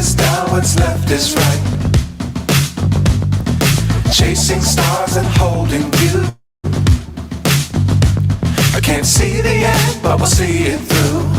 is down, what's left is right. Chasing stars and holding you. I can't see the end, but we'll see it through.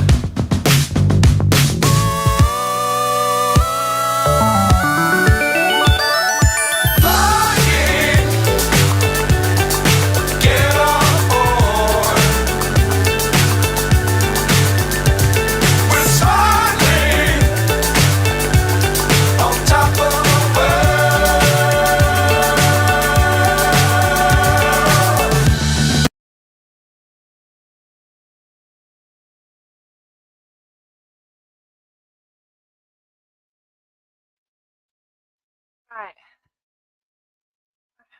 Right.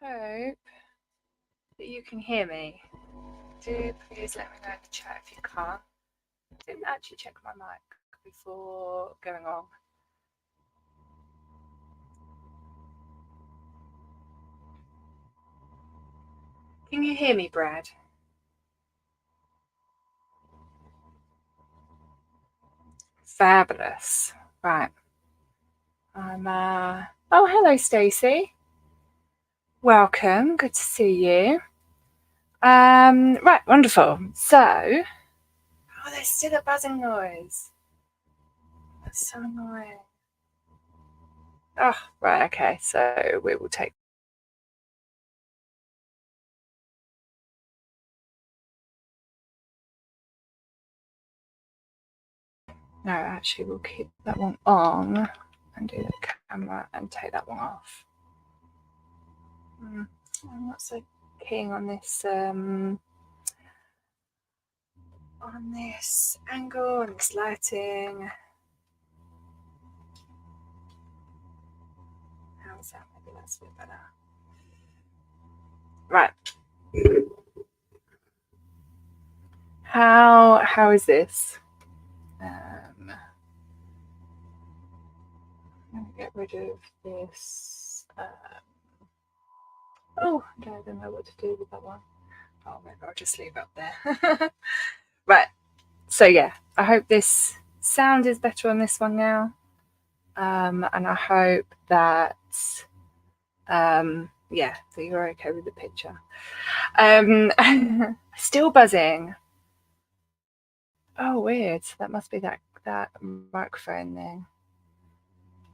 I hope that you can hear me. Do please let me know in the chat if you can't. I didn't actually check my mic before going on. Can you hear me, Brad? Fabulous. Right. I'm oh, hello, Stacey. Welcome. Good to see you. Right, wonderful. So, oh, there's still a buzzing noise. That's so annoying. Oh, right, okay. So we will take. No, actually, we'll keep that one on and do the camera and take that one off. I'm not so keen on this angle and this lighting. How's that? Maybe that's a bit better. Right. How is this? I'm going to get rid of this. Oh, I don't know what to do with that one. Oh, maybe I'll just leave it up there. Right. So yeah, I hope this sound is better on this one now. And I hope that yeah, so you're okay with the picture. Still buzzing. Oh, weird. That must be that microphone thing.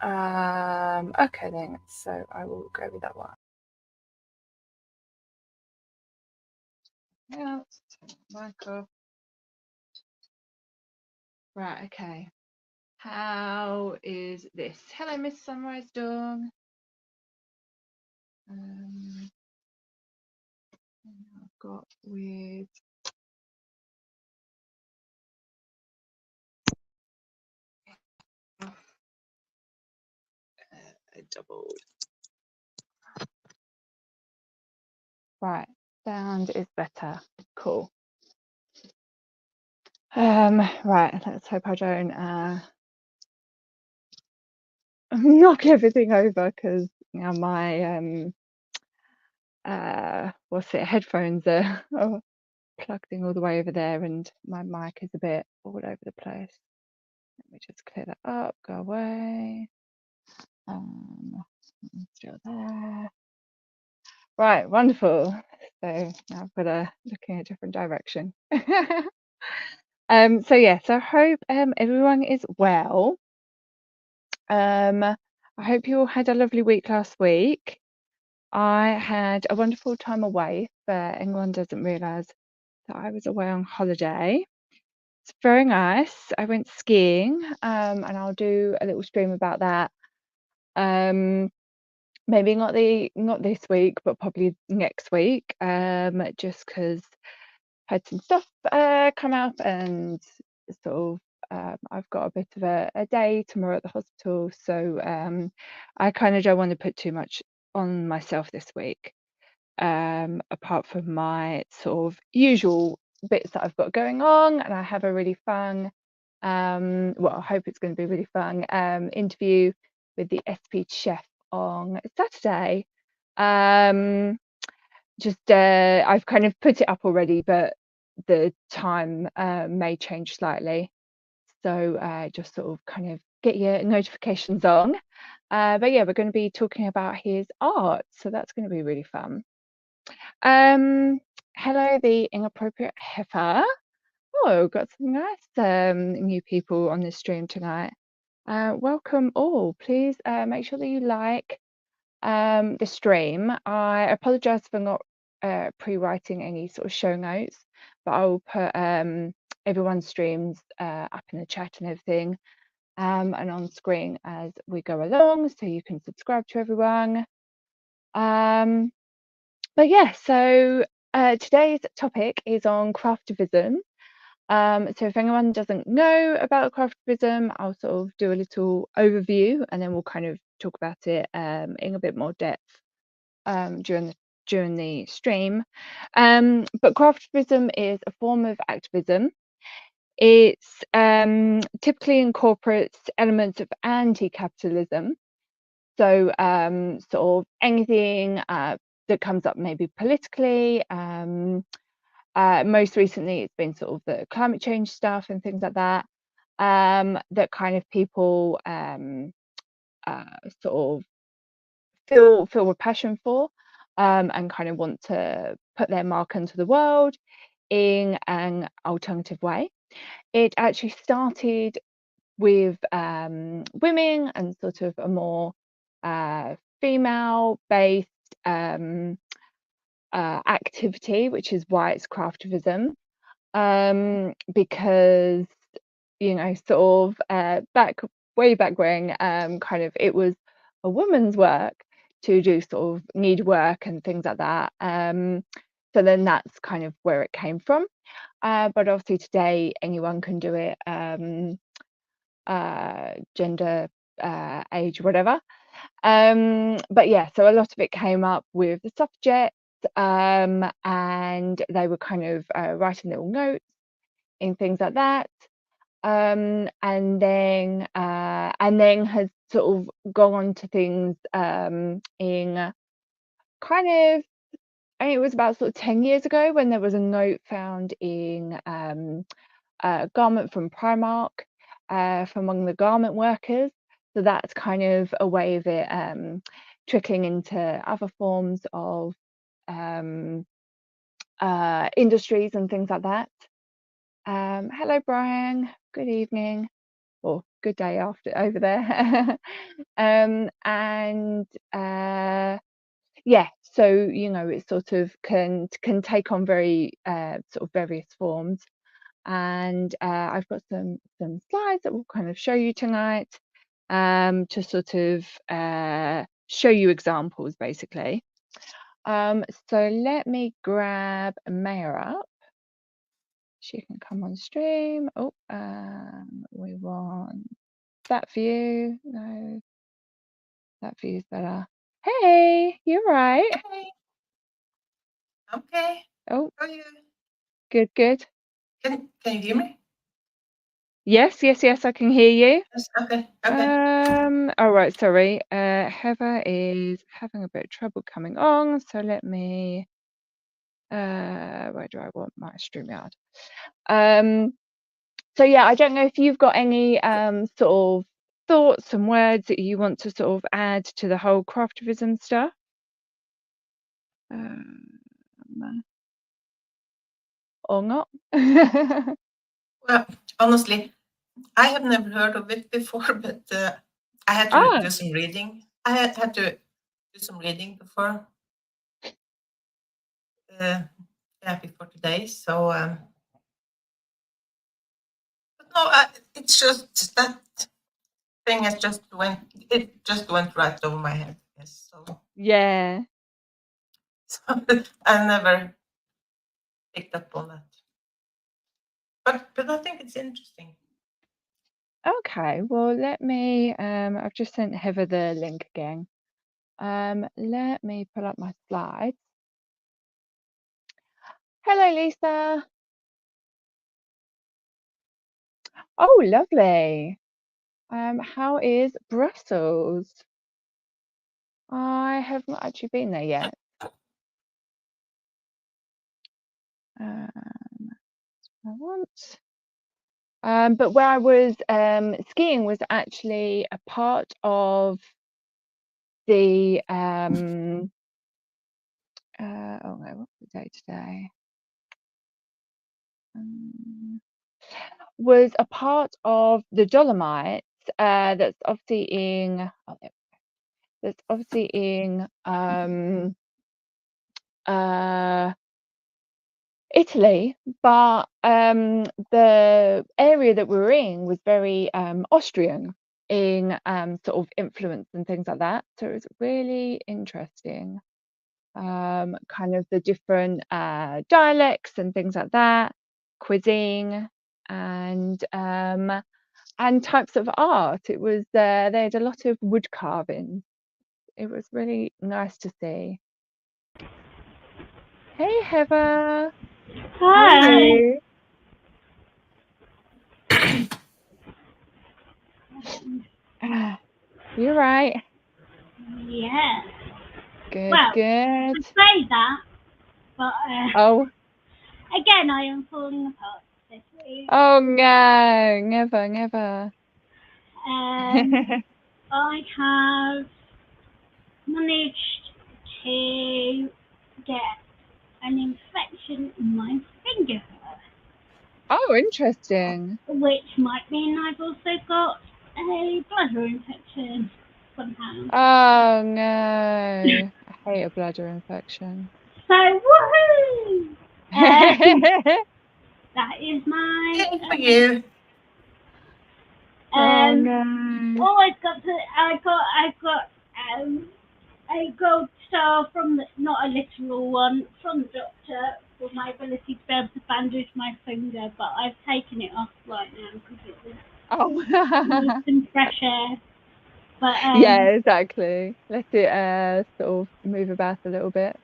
Okay then. So I will go with that one. Yeah, let's turn the mic off. Right. Okay. How is this? Hello, Miss Sunrise Dawn. I've got with a double. Right, sound is better. Cool. Right, let's hope I don't knock everything over because now my headphones are plugged in all the way over there and my mic is a bit all over the place. Let me just clear that up, go away. Still there. Right, wonderful. So now I've got to look in a different direction. So yes, I hope everyone is well. I hope you all had a lovely week last week. I had a wonderful time away, but anyone doesn't realise that I was away on holiday. It's very nice. I went skiing, and I'll do a little stream about that. Maybe not this week, but probably next week. Just because I had some stuff come up and sort of I've got a bit of a day tomorrow at the hospital, so I kind of don't want to put too much on myself this week, apart from my sort of usual bits that I've got going on. And I have a really fun, well, I hope it's going to be really fun interview with the SP chef on Saturday. I've kind of put it up already, but the time may change slightly, so just sort of kind of get your notifications on. But yeah, we're going to be talking about his art, so that's going to be really fun. Hello, the inappropriate heifer. Oh, got some nice new people on this stream tonight. Welcome all. Please make sure that you like the stream. I apologize for not pre-writing any sort of show notes, but I will put everyone's streams up in the chat and everything, and on screen as we go along, so you can subscribe to everyone. But yeah, so today's topic is on craftivism. So if anyone doesn't know about craftivism, I'll sort of do a little overview, and then we'll kind of talk about it in a bit more depth during the stream. But craftivism is a form of activism. It's typically incorporates elements of anti-capitalism. So sort of anything that comes up maybe politically. Most recently, it's been sort of the climate change stuff and things like that. That kind of people sort of feel a passion for, and kind of want to put their mark into the world in an alternative way. It actually started with women and sort of a more female-based activity, which is why it's craftivism, because sort of way back when, kind of it was a woman's work to do sort of needwork and things like that. So then that's kind of where it came from. But obviously today anyone can do it, gender, age, whatever. But yeah, so a lot of it came up with the suffragettes, and they were kind of writing little notes in things like that. And then has sort of gone on to things in kind of, I think it was about sort of 10 years ago when there was a note found in a garment from Primark from among the garment workers. So that's kind of a way of it trickling into other forms of industries and things like that. Hello, Brian. Good evening, or good day after over there. And yeah, so it sort of can take on very sort of various forms. And I've got some slides that will kind of show you tonight, to sort of show you examples basically. So let me grab Maya up. She can come on stream. Oh, we want that view. No, that view's better. Hey, you're right. Hey. Okay. Oh, How are you? good. Can you hear me? Yes, I can hear you. Yes. Okay. All right, sorry. Heather is having a bit of trouble coming on, so let me. Where do I want my StreamYard? So yeah, I don't know if you've got any sort of thoughts and words that you want to sort of add to the whole craftivism stuff. Or not. Well, honestly, I have never heard of it before, but I had to do some reading. I had to do some reading before. Before today. So, but no, it's just that thing just went right over my head. Yes. So yeah. So I never picked up on that. But I think it's interesting. Okay, well, let me, I've just sent Heather the link again. Let me pull up my slides. Hello, Lisa. Oh, lovely. How is Brussels? I have not actually been there yet. I want. But where I was skiing was actually a part of the oh no, what's the day today? Was a part of the Dolomites. That's obviously in Italy, but the area that we were in was very Austrian in sort of influence and things like that. So it was really interesting. Kind of the different dialects and things like that, cuisine and types of art. It was they had a lot of wood carving. It was really nice to see. Hey Heather. Hi. You right? Yeah. Good, Well, good. I say that, but Oh, again, I am falling apart this week. oh no, never, never. I have managed to get an infection in my finger, Oh, interesting. which might mean I've also got a bladder infection somehow. Oh no, I hate a bladder infection. So woohoo! That is my. Yay for you. Oh no. Oh, I got a gold star from not a literal one, from the doctor for my ability to be able to bandage my finger, but I've taken it off right now because it was Oh. some fresh air. But Yeah, exactly. Let it sort of move about a little bit.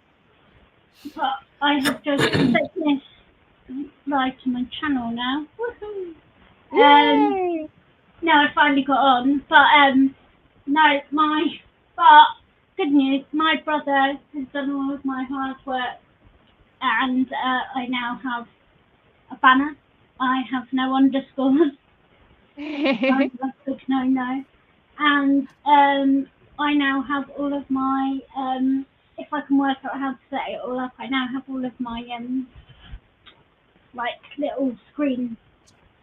but I have just set this live to my channel now. Woohoo! Yay! Now I finally got on, but no, but good news, my brother has done all of my hard work, and I now have a banner. I have no underscores. I have no, and I now have all of my if I can work out how to set it all up, I now have all of my like little screens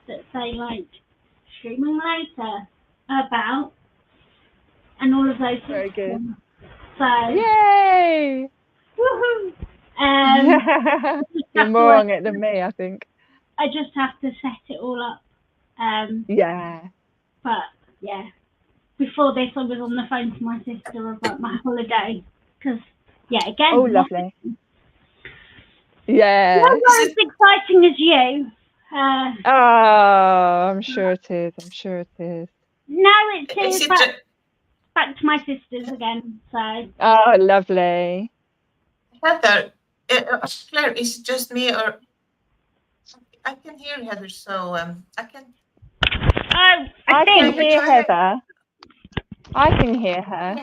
that say like streaming later, about, and all of those sorts Very of good. things. So Yay! woohoo! You're more on it than me, I think. I just have to set it all up. Yeah. But yeah, before this, I was on the phone to my sister about my holiday because again. Oh, lovely. Yeah. Not as exciting as you. Oh, I'm sure it is. I'm sure it is. No, it Is is it back to my sister's again. So. Oh, lovely. Heather, Claire, is it just me or I can hear Heather, so I can. Oh, I can think. hear Heather. I can hear her.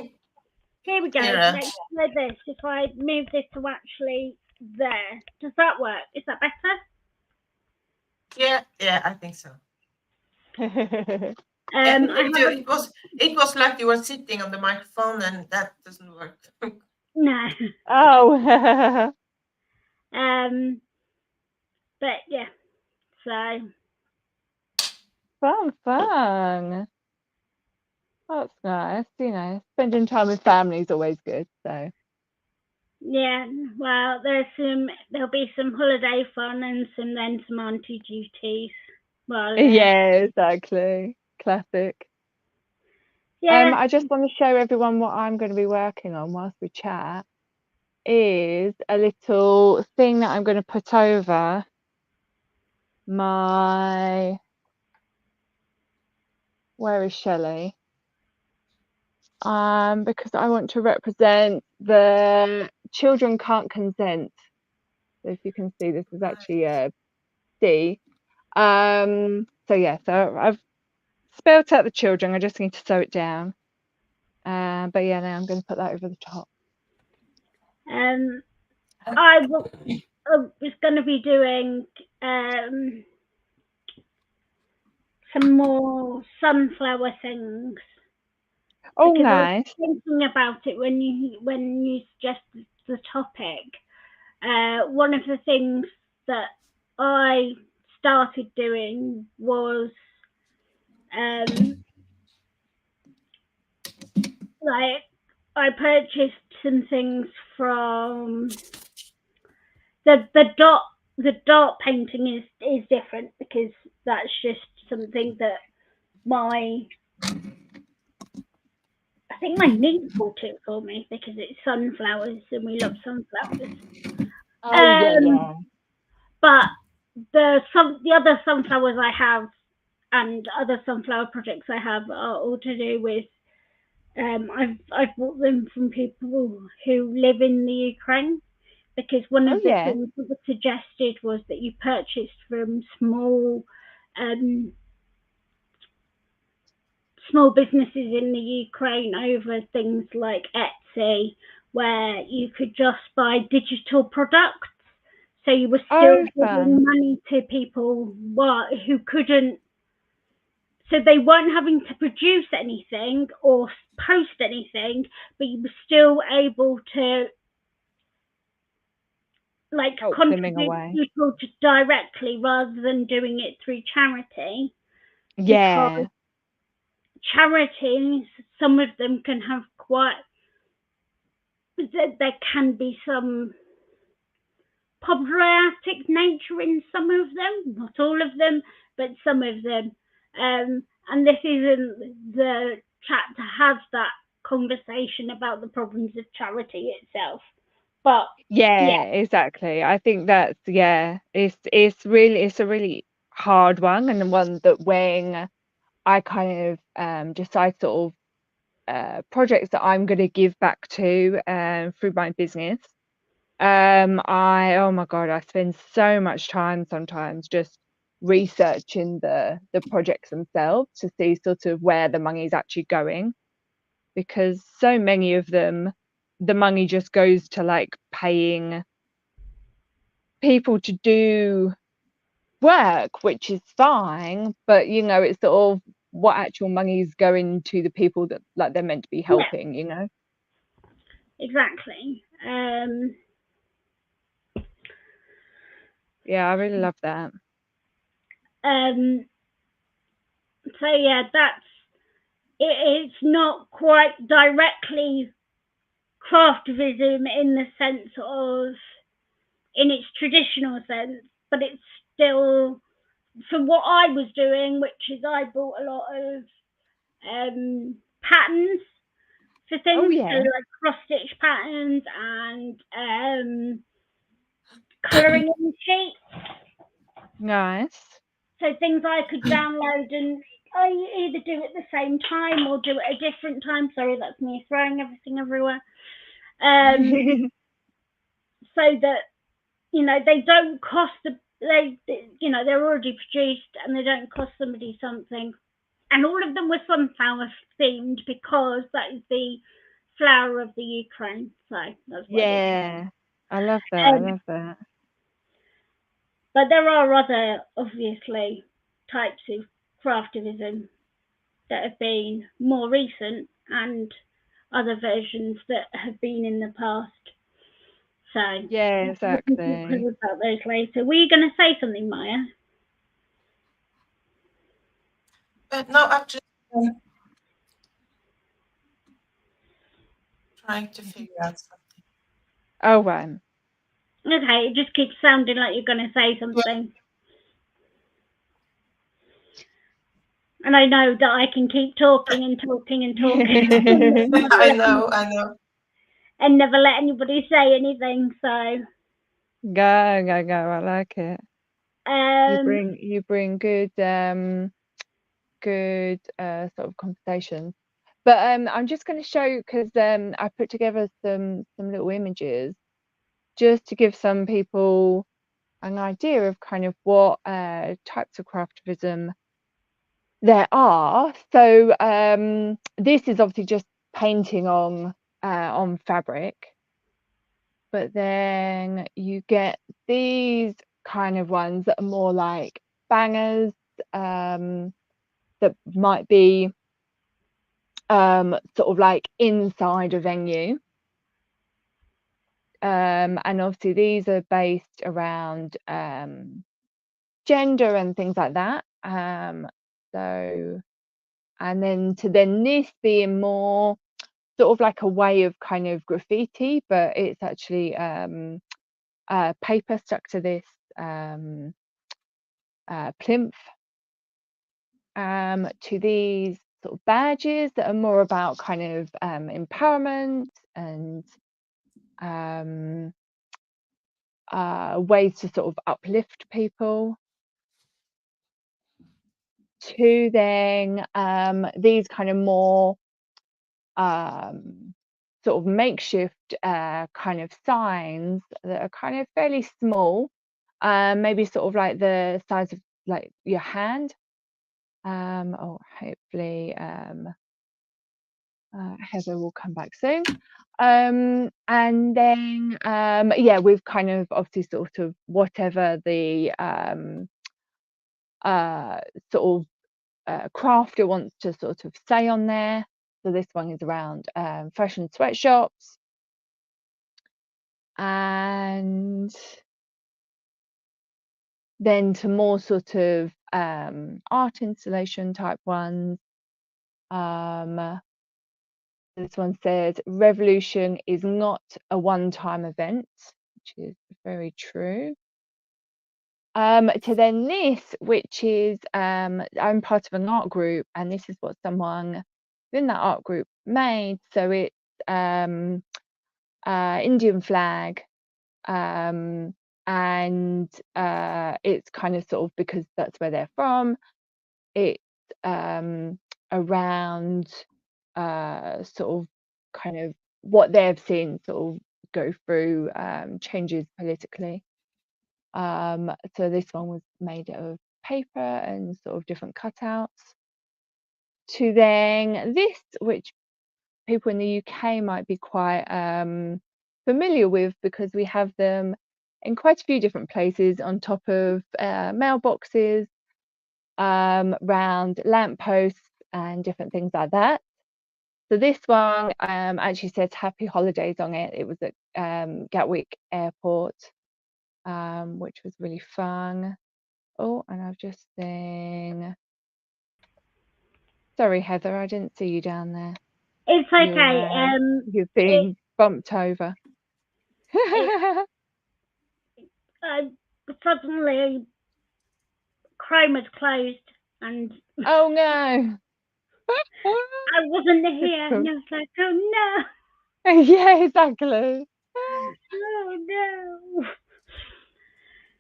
Here we go. Sarah. Let's try this. If I move this to actually there, does that work? Is that better? Yeah, I think so. It It was like you were sitting on the microphone, and that doesn't work. No. Oh. But yeah. So. Fun. That's nice. You know, spending time with family is always good. So. Yeah, well, there'll be some holiday fun and some auntie duties. Well, Yeah, exactly. Classic. yeah. I just want to show everyone what I'm going to be working on whilst we chat. Is a little thing that I'm going to put over my. Where is Shelley? Because I want to represent the children can't consent. So if you can see, this is actually a D. So yeah, so I've spelt out the children. I just need to sew it down. But yeah, now I'm going to put that over the top. I was going to be doing some more sunflower things. Oh, Because I was nice. thinking about it when you suggested the topic. One of the things that I started doing was like I purchased some things from the dot painting is different because that's just something that I think my niece bought it for me because it's sunflowers and we love sunflowers. Oh, yeah. But the other sunflowers I have and other sunflower projects I have are all to do with I've bought them from people who live in the Ukraine because one Oh, of the yeah. things that was suggested was that you purchased from small businesses in the Ukraine over things like Etsy, where you could just buy digital products. So you were still Oh, giving fun. money to people who couldn't. So they weren't having to produce anything or post anything, but you were still able to like Help them in a contribute way. people directly rather than doing it through charity. Yeah. Because charities, some of them can have there can be some problematic nature in some of them, not all of them, but some of them. And this isn't the chat to have that conversation about the problems of charity itself. But Yeah, exactly. I think that's it's a really hard one, and one that when I kind of decide sort of projects that I'm going to give back to through my business. Oh my God, I spend so much time sometimes just researching the projects themselves to see sort of where the money is actually going, because so many of them, the money just goes to like paying people to do work, which is fine, but it's sort of what actual money is going to the people that like they're meant to be helping, exactly. Yeah, I really love that. So yeah, it's not quite directly craftivism in the sense of in its traditional sense, but it's still from what I was doing, which is I bought a lot of patterns for Oh things, so yeah, like cross stitch patterns and colouring in sheets. nice. So things I could download and I either do it at the same time or do it at a different time. Sorry, that's me throwing everything everywhere. So that they don't cost they're already produced and they don't cost somebody something. And all of them were sunflower themed because that is the flower of the Ukraine. So that's what I did. Yeah, I love that. I Um, love that. but there are other obviously types of craftivism that have been more recent and other versions that have been in the past. So Yeah, we can talk exactly. about those later. Were you going to say something, Maya? No, I'm just trying to figure out something. Oh, right. Okay, it just keeps sounding like you're going to say something. And I know that I can keep talking and talking and talking I know. and never let anybody say anything. So Go. I like it. um, You bring good sort of conversations. But I'm just going to show, because I put together some little images just to give some people an idea of kind of what types of craftivism there are. So this is obviously just painting on fabric, but then you get these kind of ones that are more like bangers. that might be sort of like inside a venue. And obviously these are based around gender and things like that. So, and then this being more sort of like a way of kind of graffiti, but it's actually paper stuck to this plinth, to these sort of badges that are more about kind of empowerment and ways to sort of uplift people, to then these kind of more sort of makeshift kind of signs that are kind of fairly small, maybe sort of like the size of like your hand. Oh, hopefully Heather will come back soon. And then yeah, we've kind of obviously sort of whatever the sort of crafter wants to sort of say on there. So this one is around fashion sweatshops, and then to more sort of art installation type ones. This one says revolution is not a one-time event, which is very true. To then this, which is I'm part of an art group, and this is what someone in that art group made. So it's Indian flag, and it's kind of sort of because that's where they're from. It's around sort of kind of what they've seen sort of go through changes politically. So this one was made of paper and sort of different cutouts. To then this, which people in the UK might be quite familiar with, because we have them in quite a few different places, on top of mailboxes, round lampposts and different things like that. So this one actually says happy holidays on it. It was at Gatwick Airport, which was really fun. Oh, and I've just seen, sorry Heather, I didn't see you down there. It's okay. You're being bumped over. Suddenly Chrome had closed and Oh no. I wasn't here, and I was like, oh no. Yeah, exactly. Oh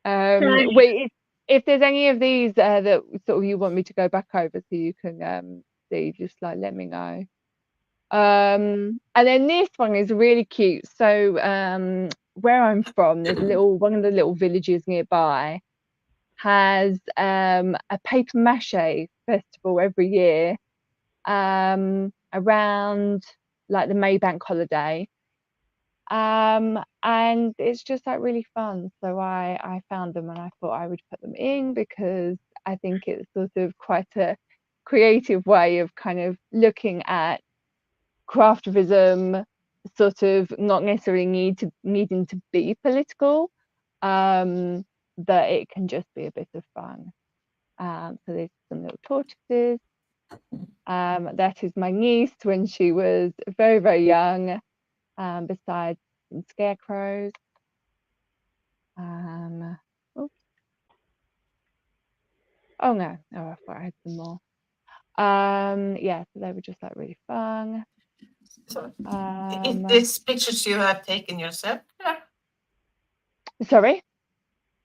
no. Wait, if there's any of these that sort of you want me to go back over so you can see, just like let me know. And then this one is really cute. So where I'm from, there's one of the little villages nearby has a paper mache festival every year around like the Maybank holiday. And it's just like really fun. So I found them and I thought I would put them in, because I think it's sort of quite a creative way of kind of looking at craftivism, sort of not necessarily needing to be political, that it can just be a bit of fun. So there's some little tortoises. That is my niece when she was very, very young, besides some scarecrows. Oops. Oh no, I thought I had some more. Yeah, so they were just like really fun. So, these pictures you have taken yourself? Sorry?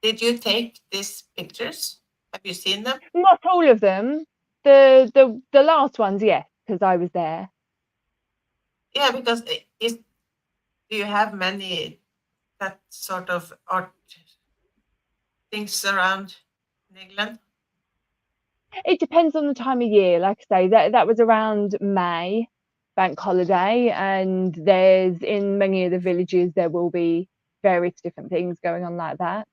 Did you take these pictures? Have you seen them? Not all of them. The last ones, yes, because I was there. Yeah, because do you have many that sort of art things around in England? It depends on the time of year. Like I say, that was around May, bank holiday, and there's in many of the villages there will be various different things going on like that.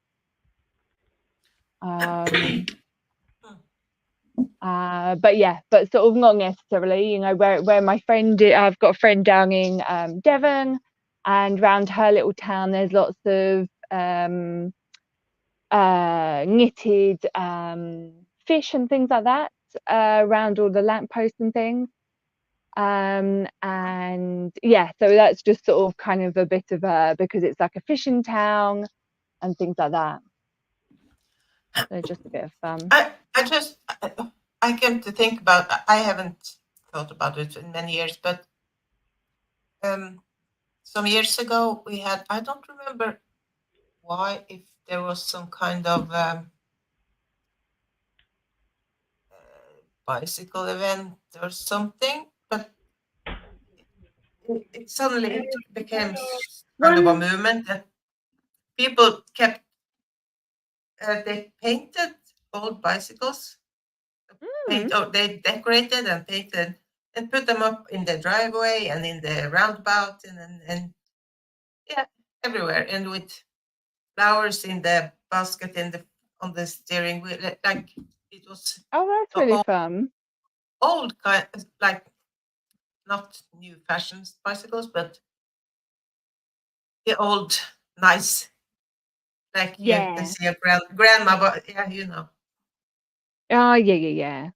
But yeah, but sort of not necessarily, you know, where my friend, I've got a friend down in Devon, and around her little town there's lots of knitted fish and things like that around all the lampposts and things. And yeah, so that's just sort of kind of a bit of because it's like a fishing town and things like that. So just a bit of fun. I came to think about, I haven't thought about it in many years, but some years ago we had, I don't remember why, if there was some kind of bicycle event or something, but it suddenly became kind of a movement that people kept, they painted old bicycles, they decorated and painted and put them up in the driveway and in the roundabout and yeah, everywhere, and with flowers in the basket on the steering wheel, like it was That's really fun. old kind, like not new fashion bicycles, but the old nice, like you can see a grandma, but yeah, you know. Oh yeah.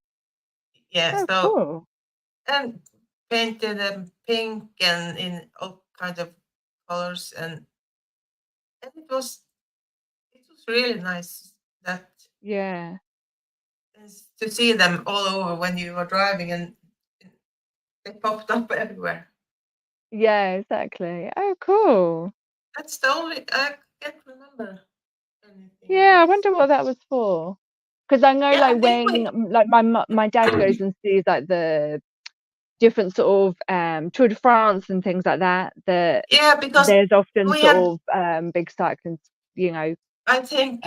Yeah, Oh, so cool. and painted them pink and in all kinds of colors, and it was really nice that Yeah. to see them all over when you were driving, and they popped up everywhere. Yeah, exactly. Oh, cool. That's the only, I can't remember anything Yeah, I else. wonder what that was for. Because I know, Yeah, I like, think when like my dad goes and sees like the different sort of Tour de France and things like that, yeah, because there's often we had, sort of big cycling, you know. I think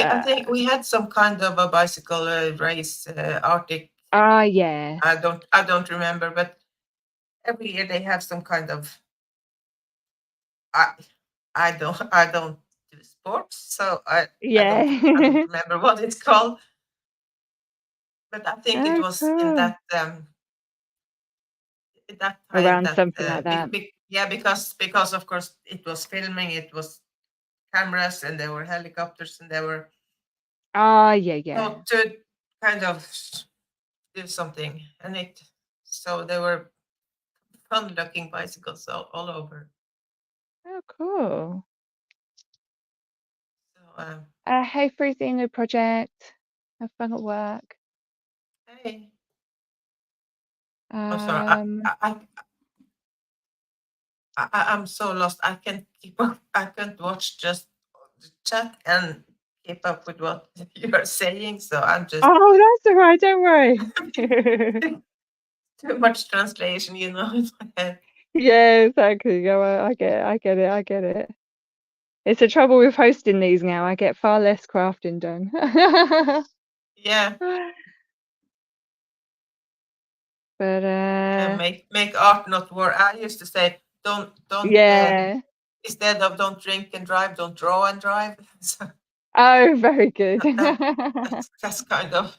we had some kind of a bicycle race, Arctic. Yeah. I don't remember, but every year they have some kind of. I I don't do sports, so I don't Yeah. remember what it's called. But I think it Oh, was in cool. that time Around that something like that. yeah, because of course it was filming, it was cameras, and there were helicopters, and there were, Yeah. so to kind of do something, and so there were fun looking bicycles all over. Oh, cool. So Hey, Freezing, new project. Have fun at work. hey, I'm sorry, I'm so lost. I can't keep up. I can't watch just the chat and keep up with what you are saying. So I'm just Oh, that's all right. Don't worry. too much translation, in my head. Yeah, exactly. Yeah, I get it. It's the trouble with hosting these now. I get far less crafting done. Yeah, But make art not war. I used to say don't yeah. instead of don't drink and drive, don't draw and drive. So Oh, very good. that's kind of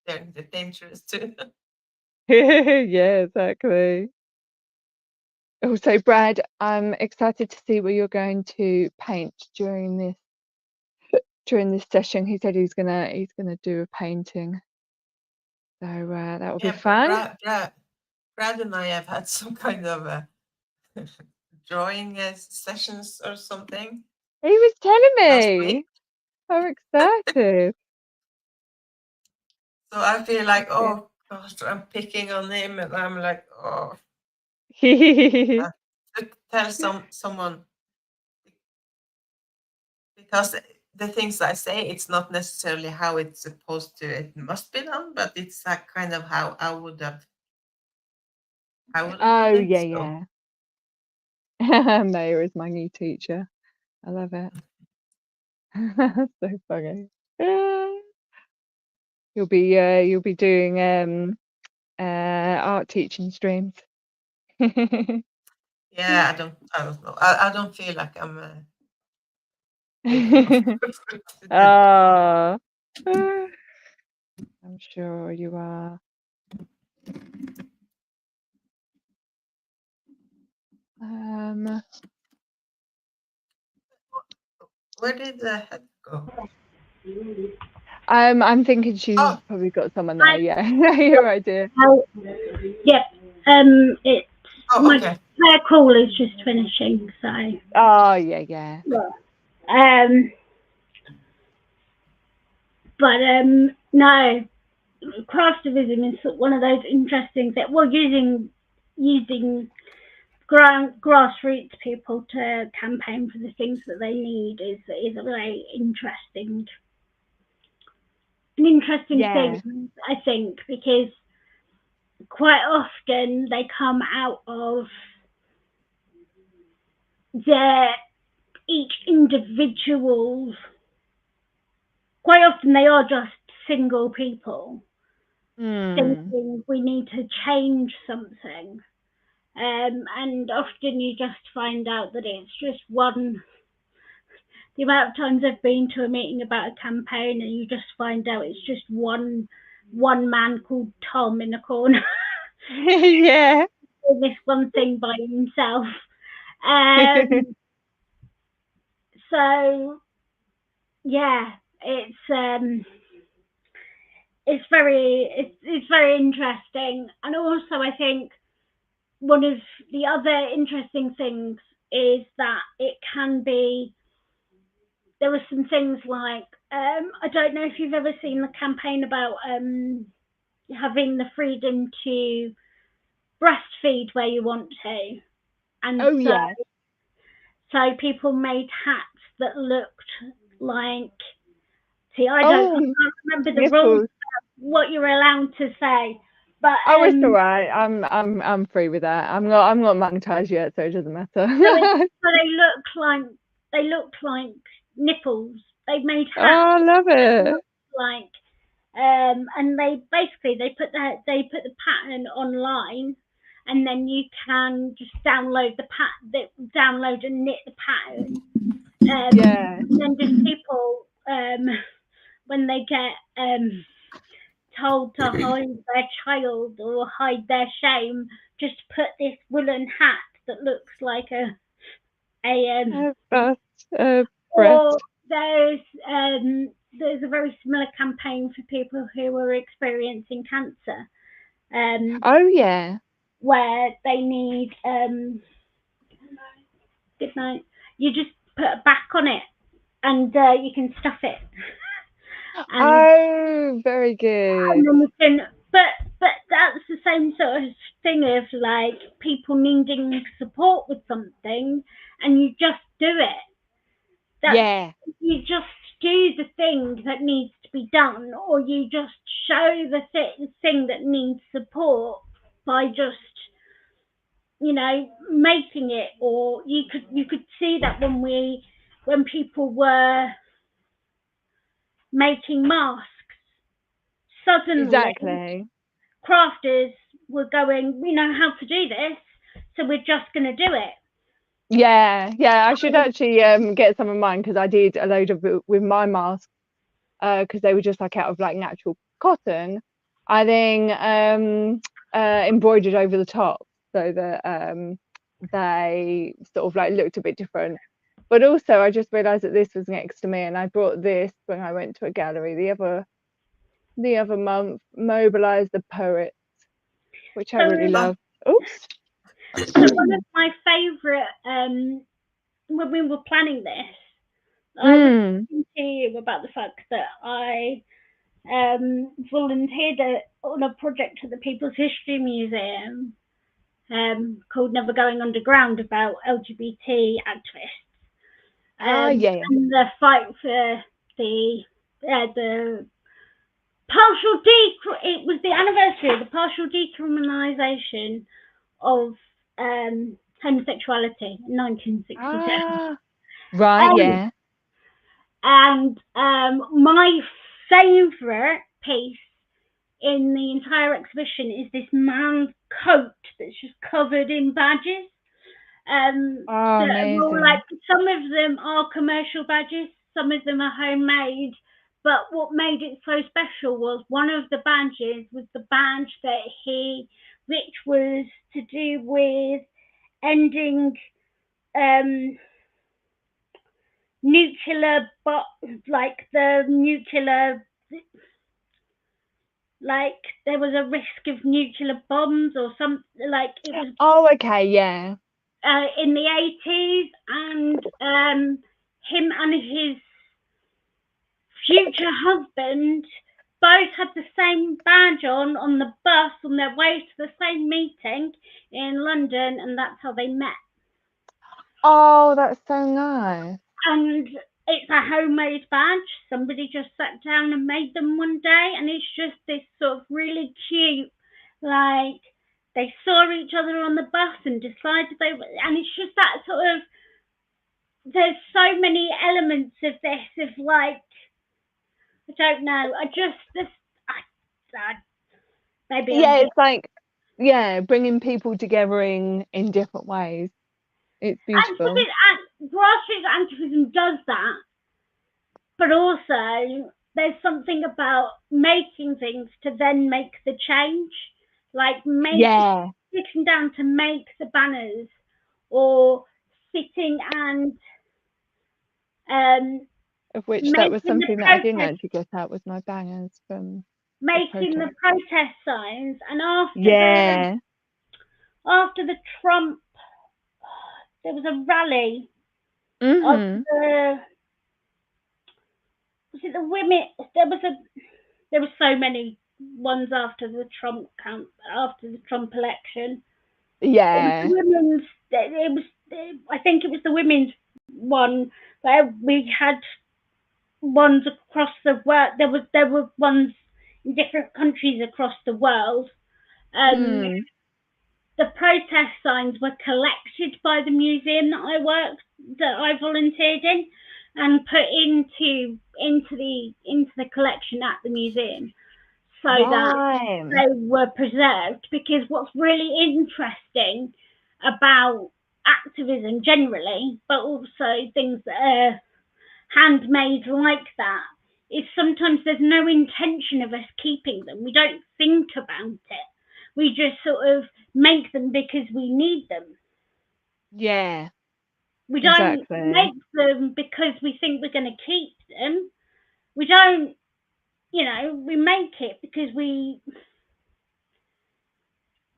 they're dangerous too. Yeah, exactly. Also, Brad, I'm excited to see what you're going to paint during this session. He said he's gonna do a painting. So that will be Yeah, fun. Brad and I have had some kind of drawing sessions or something He was telling last week. me. I'm excited. So I feel like, oh gosh, I'm picking on him, and I'm like, oh, Yeah. to tell someone, because the things I say, it's not necessarily how it's supposed to. It must be done, but it's that kind of how I would have Oh, done it. yeah. Maya is my new teacher. I love it. So funny. You'll be doing art teaching streams. Yeah, I don't know. I don't feel like I'm good enough to do that. Ah. I'm sure you are. Where did the head go? I'm thinking she's Oh. probably got someone there. Yeah, your idea. Yep. It's Oh, my okay. prayer call is just finishing, so. Oh yeah. But no, craftivism is one of those interesting things. Well, using grassroots people to campaign for the things that they need is a very interesting Yeah. thing, I think, because quite often they come out of each individual. Quite often they are just single people thinking we need to change something. And often you just find out that it's just one. The amount of times I've been to a meeting about a campaign and you just find out it's just one man called Tom in a corner. Yeah. Doing this one thing by himself. So yeah, it's very interesting, and also I think one of the other interesting things is that it can be. There are some things like I don't know if you've ever seen the campaign about having the freedom to breastfeed where you want to, and so people made hats that looked like. See, I can't remember the rules, what you're allowed to say, but it's all right. I'm free with that. I'm not monetized yet, so it doesn't matter. so they look like nipples. They made hats. Oh, I love it. Like, and they put the pattern online, and then you can just download download and knit the pattern. And then just people when they get told to hide their child or hide their shame, just put this woolen hat that looks like a or there's a very similar campaign for people who are experiencing cancer. Where they need good night. You just put a back on it, and you can stuff it. Very good. And then you can, but that's the same sort of thing of like people needing support with something, and you just do it. You just do the thing that needs to be done, or you just show the thing that needs support by just making it. Or you could see that when people were making masks, suddenly crafters were going, we know how to do this, so we're just going to do it. I should actually get some of mine, because I did a load of it with my masks, because they were just like out of like natural cotton. I then embroidered over the top so that they sort of like looked a bit different. But also I just realized that this was next to me, and I brought this when I went to a gallery the other month, Mobilize the Poets, which I really love. Oops. So one of my favourite, when we were planning this, I was talking to you about the fact that I volunteered on a project at the People's History Museum called Never Going Underground, about LGBT activists. And the fight for the partial it was the anniversary of the partial decriminalisation of homosexuality in 1967. And my favourite piece in the entire exhibition is this man's coat that's just covered in badges. Amazing. Like, some of them are commercial badges, some of them are homemade, But what made it so special was one of the badges was the badge that which was to do with ending nuclear, like the nuclear, like there was a risk of nuclear bombs or something, like it was. Oh, okay, yeah. In the 80s, and him and his future husband both had the same badge on the bus on their way to the same meeting in London, and that's how they met. Oh, that's so nice. And it's a homemade badge. Somebody just sat down and made them one day, and it's just this sort of really cute, like they saw each other on the bus and decided they were, and it's just that sort of, there's so many elements of this, of like, I don't know, maybe Yeah, it's like, yeah, bringing people together in different ways. It's beautiful. Grassroots activism does that, but also there's something about making things to then make the change, like sitting down to make the banners, or sitting and of which that was something that I didn't actually get out, was my bangers from making the protest signs. And after the Trump, there was a rally. Was it the women? There were so many ones after the Trump election. Yeah. I think it was the women's one, where we had ones across the world. There were ones in different countries across the world. The protest signs were collected by the museum that I volunteered in, and put into the collection at the museum, so that they were preserved. Because what's really interesting about activism generally, but also things that are handmade like that, is sometimes there's no intention of us keeping them. We don't think about it. We just sort of make them because we need them. Yeah. We don't make them because we think we're going to keep them. We don't, we make it because we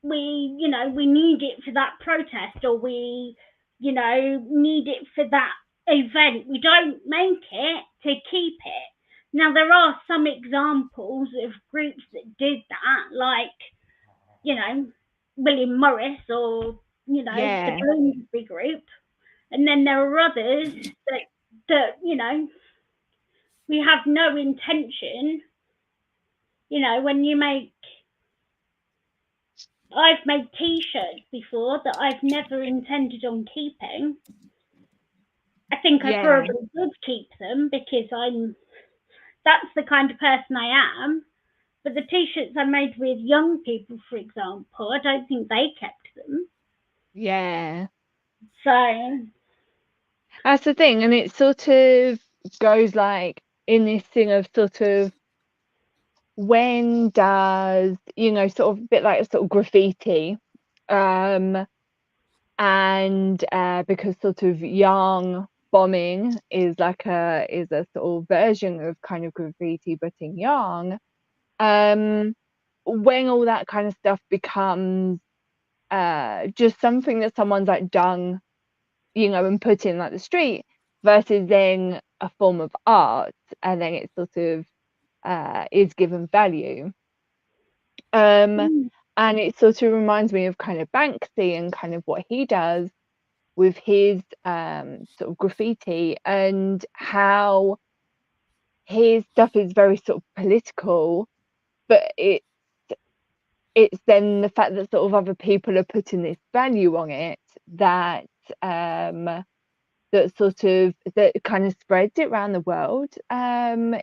need it for that protest, or we, need it for that event. We don't make it to keep it. Now, there are some examples of groups that did that, like, William Morris, or, the Bloomsbury group. And then there are others that we have no intention. When you I've made T-shirts before that I've never intended on keeping. I think I probably would keep them because that's the kind of person I am. But the T-shirts I made with young people, for example, I don't think they kept them. Yeah. So that's the thing, and it sort of goes like in this thing of sort of, when does, sort of a bit like sort of graffiti, and because sort of young bombing is like a sort of version of kind of graffiti, but in young, when all that kind of stuff becomes just something that someone's like done, and put in like the street, versus then a form of art, and then it sort of is given value. And it sort of reminds me of kind of Banksy and kind of what he does with his sort of graffiti, and how his stuff is very sort of political, but it's then the fact that sort of other people are putting this value on it, that that sort of, that kind of spreads it around the world in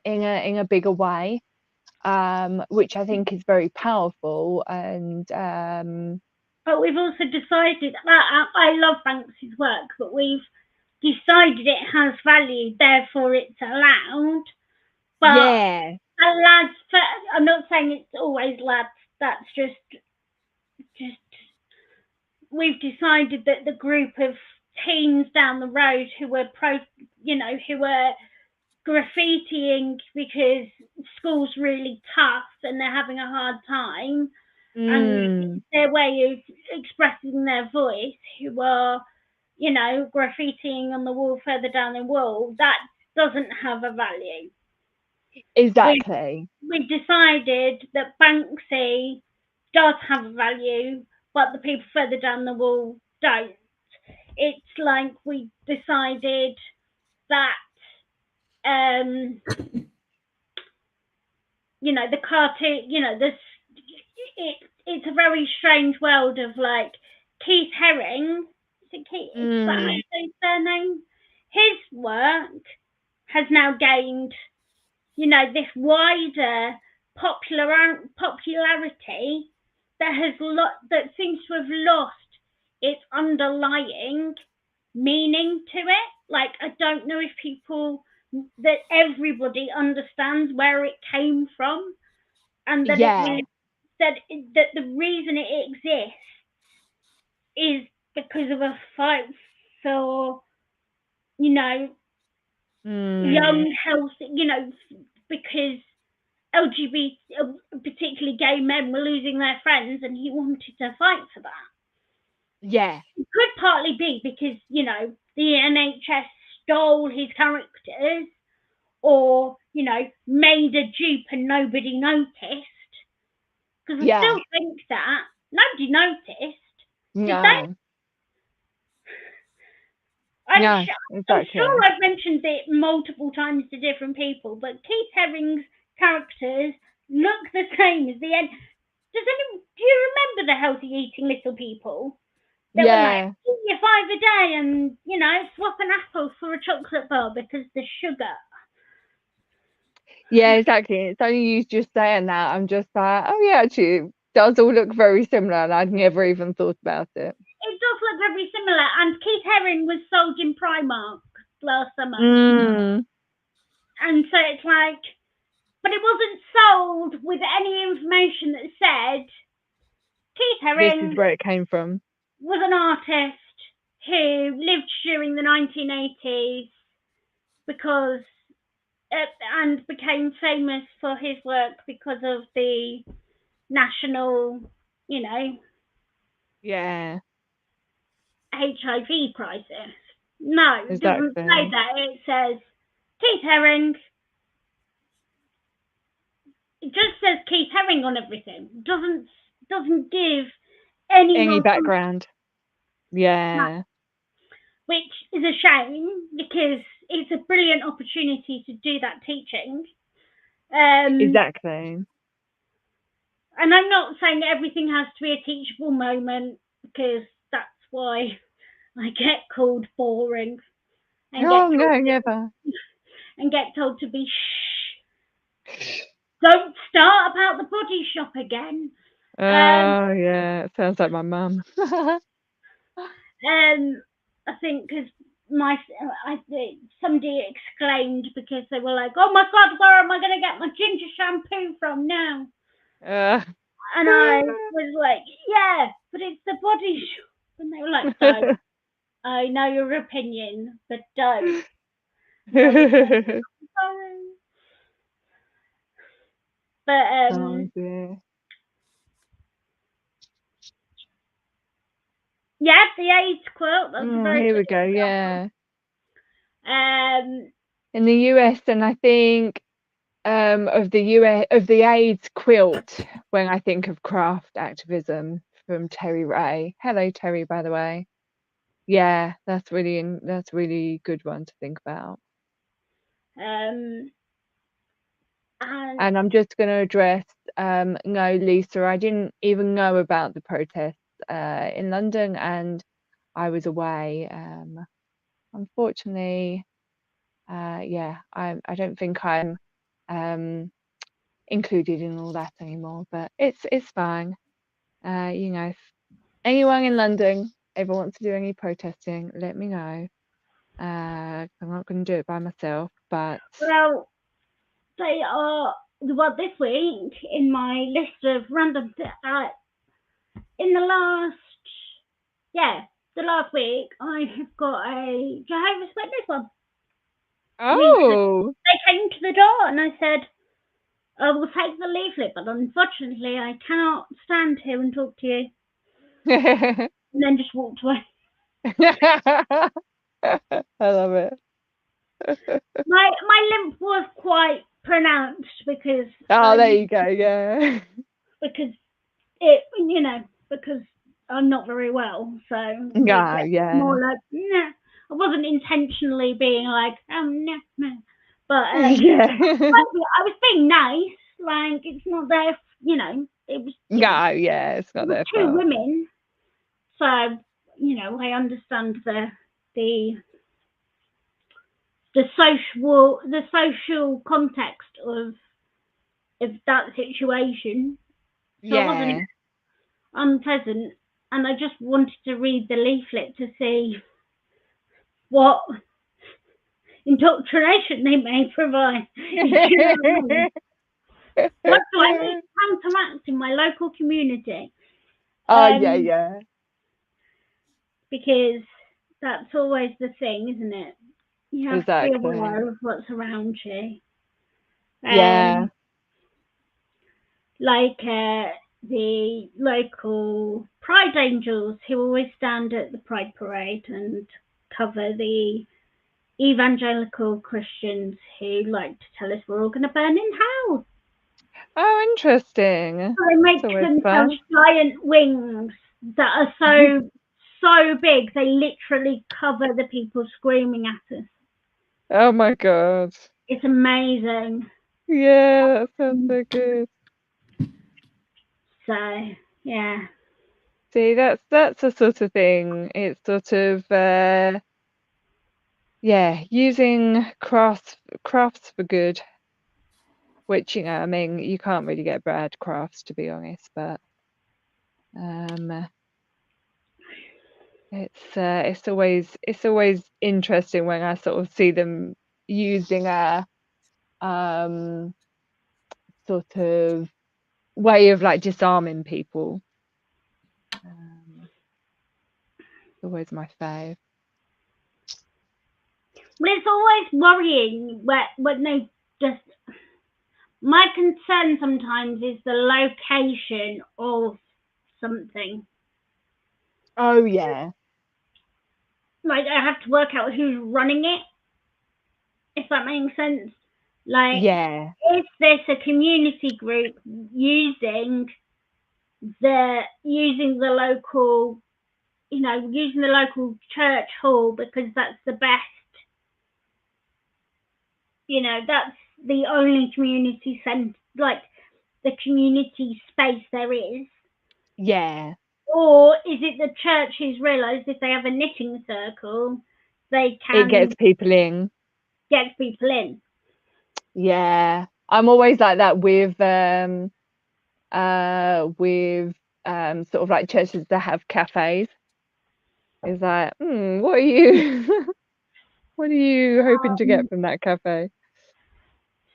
a bigger way, which I think is very powerful. And but we've also decided that I love Banksy's work, but we've decided it has value, therefore it's allowed. But Yeah. lads, I'm not saying it's always lads. That's just we've decided that the group of teens down the road who were who were graffitiing because school's really tough and they're having a hard time, and their way of expressing their voice, who are, graffitiing on the wall further down the wall, that doesn't have a value. Exactly. We've decided that Banksy does have a value, but the people further down the wall don't. It's like we decided that the cartoon, it's a very strange world of like Keith Haring. Is it Keith? Is that how you say his surname? His work has now gained, this wider popularity that seems to have lost its underlying meaning to it. Like, I don't know if that everybody understands where it came from, and that that the reason it exists is because of a fight for, young, healthy, because LGBT, particularly gay men, were losing their friends, and he wanted to fight for that. Yeah. It could partly be because, the NHS stole his characters, or, made a dupe and nobody noticed. Because I still think that nobody noticed. Did they? I'm sure I've mentioned it multiple times to different people, but Keith Haring's characters look the same as the end. Do you remember the healthy eating little people? They were like, eat your 5 a day and, swap an apple for a chocolate bar because the sugar. Yeah, exactly. It's only you just saying that I'm just like, oh yeah, actually, it does all look very similar, and I'd never even thought about it. It does look very similar, and Keith Haring was sold in Primark last summer. And so it's like, but it wasn't sold with any information that said Keith Haring, this is where it came from, was an artist who lived during the 1980s and became famous for his work because of the national, HIV crisis. No, it doesn't say that. It says Keith Haring. It just says Keith Haring on everything. Doesn't give any background. No. Which is a shame, because it's a brilliant opportunity to do that teaching. Exactly. And I'm not saying everything has to be a teachable moment, because that's why I get called boring. And never. And get told to be shh. Don't start about the body shop again. Yeah, it sounds like my mum. I think because somebody exclaimed because they were like, "Oh my God, where am I going to get my ginger shampoo from now?" And I was like, "Yeah, but it's the body shop." And they were like, "Don't." I know your opinion, but don't. Sorry. But yeah, the AIDS quilt. That's a very here we go. Yeah. In the US, and I think of the AIDS quilt when I think of craft activism from Terry Ray. Hello, Terry, by the way. Yeah, that's really good one to think about. And I'm just going to address, no, Lisa, I didn't even know about the protests in London, and I was away. Unfortunately, I don't think I'm included in all that anymore, but it's fine. If anyone in London ever wants to do any protesting, let me know. I'm not going to do it by myself, but well, they are, well, this week in my list of random, in the last week, I have got a Jehovah's Witness one. Oh. They came to the door and I said, I will take the leaflet, but unfortunately I cannot stand here and talk to you. And then just walked away. I love it. My limp was quite pronounced because There you go. Yeah. because I'm not very well, so Yeah. more like nah. I wasn't intentionally being like no, but Yeah. I was being nice. Like it's not their, it was Yeah. It's not their two fault. women, so I understand the social context of that situation. So it wasn't unpleasant, and I just wanted to read the leaflet to see what indoctrination they may provide. What do I need to counteract in my local community? Yeah. Because that's always the thing, isn't it? You have to be aware of what's around you. Yeah. Like the local Pride Angels who always stand at the Pride Parade and cover the evangelical Christians who like to tell us we're all going to burn in hell. Oh, interesting. They make themselves giant wings that are so big they literally cover the people screaming at us. Oh my god. It's amazing. Yeah, that sounds so good. So yeah. See, that's the sort of thing. It's sort of using crafts for good. Which, I mean, you can't really get bad crafts, to be honest, but it's always interesting when I sort of see them using a sort of way of like disarming people. It's always my fave. Well, it's always worrying when they just. My concern sometimes is the location of something. Oh yeah. Like I have to work out who's running it, if that makes sense. Like, is this a community group using the local, using the local church hall because that's the best, that's the only community centre, like the community space there is. Yeah. Or is it the church who's realised if they have a knitting circle, they can... It gets people in. Yeah. I'm always like that with sort of like churches that have cafes. It's like, what are you hoping to get from that cafe?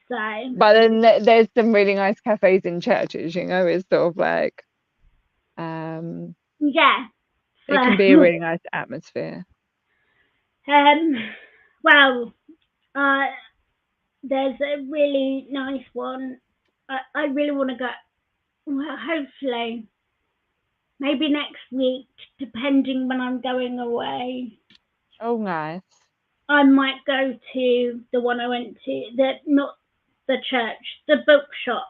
So, but then there's some really nice cafes in churches, it's sort of like yeah, it can be a really nice atmosphere. Well, there's a really nice one. I really want to go. Well, hopefully maybe next week, depending when I'm going away. Oh, nice. I might go to the one I went to, not the church, the bookshop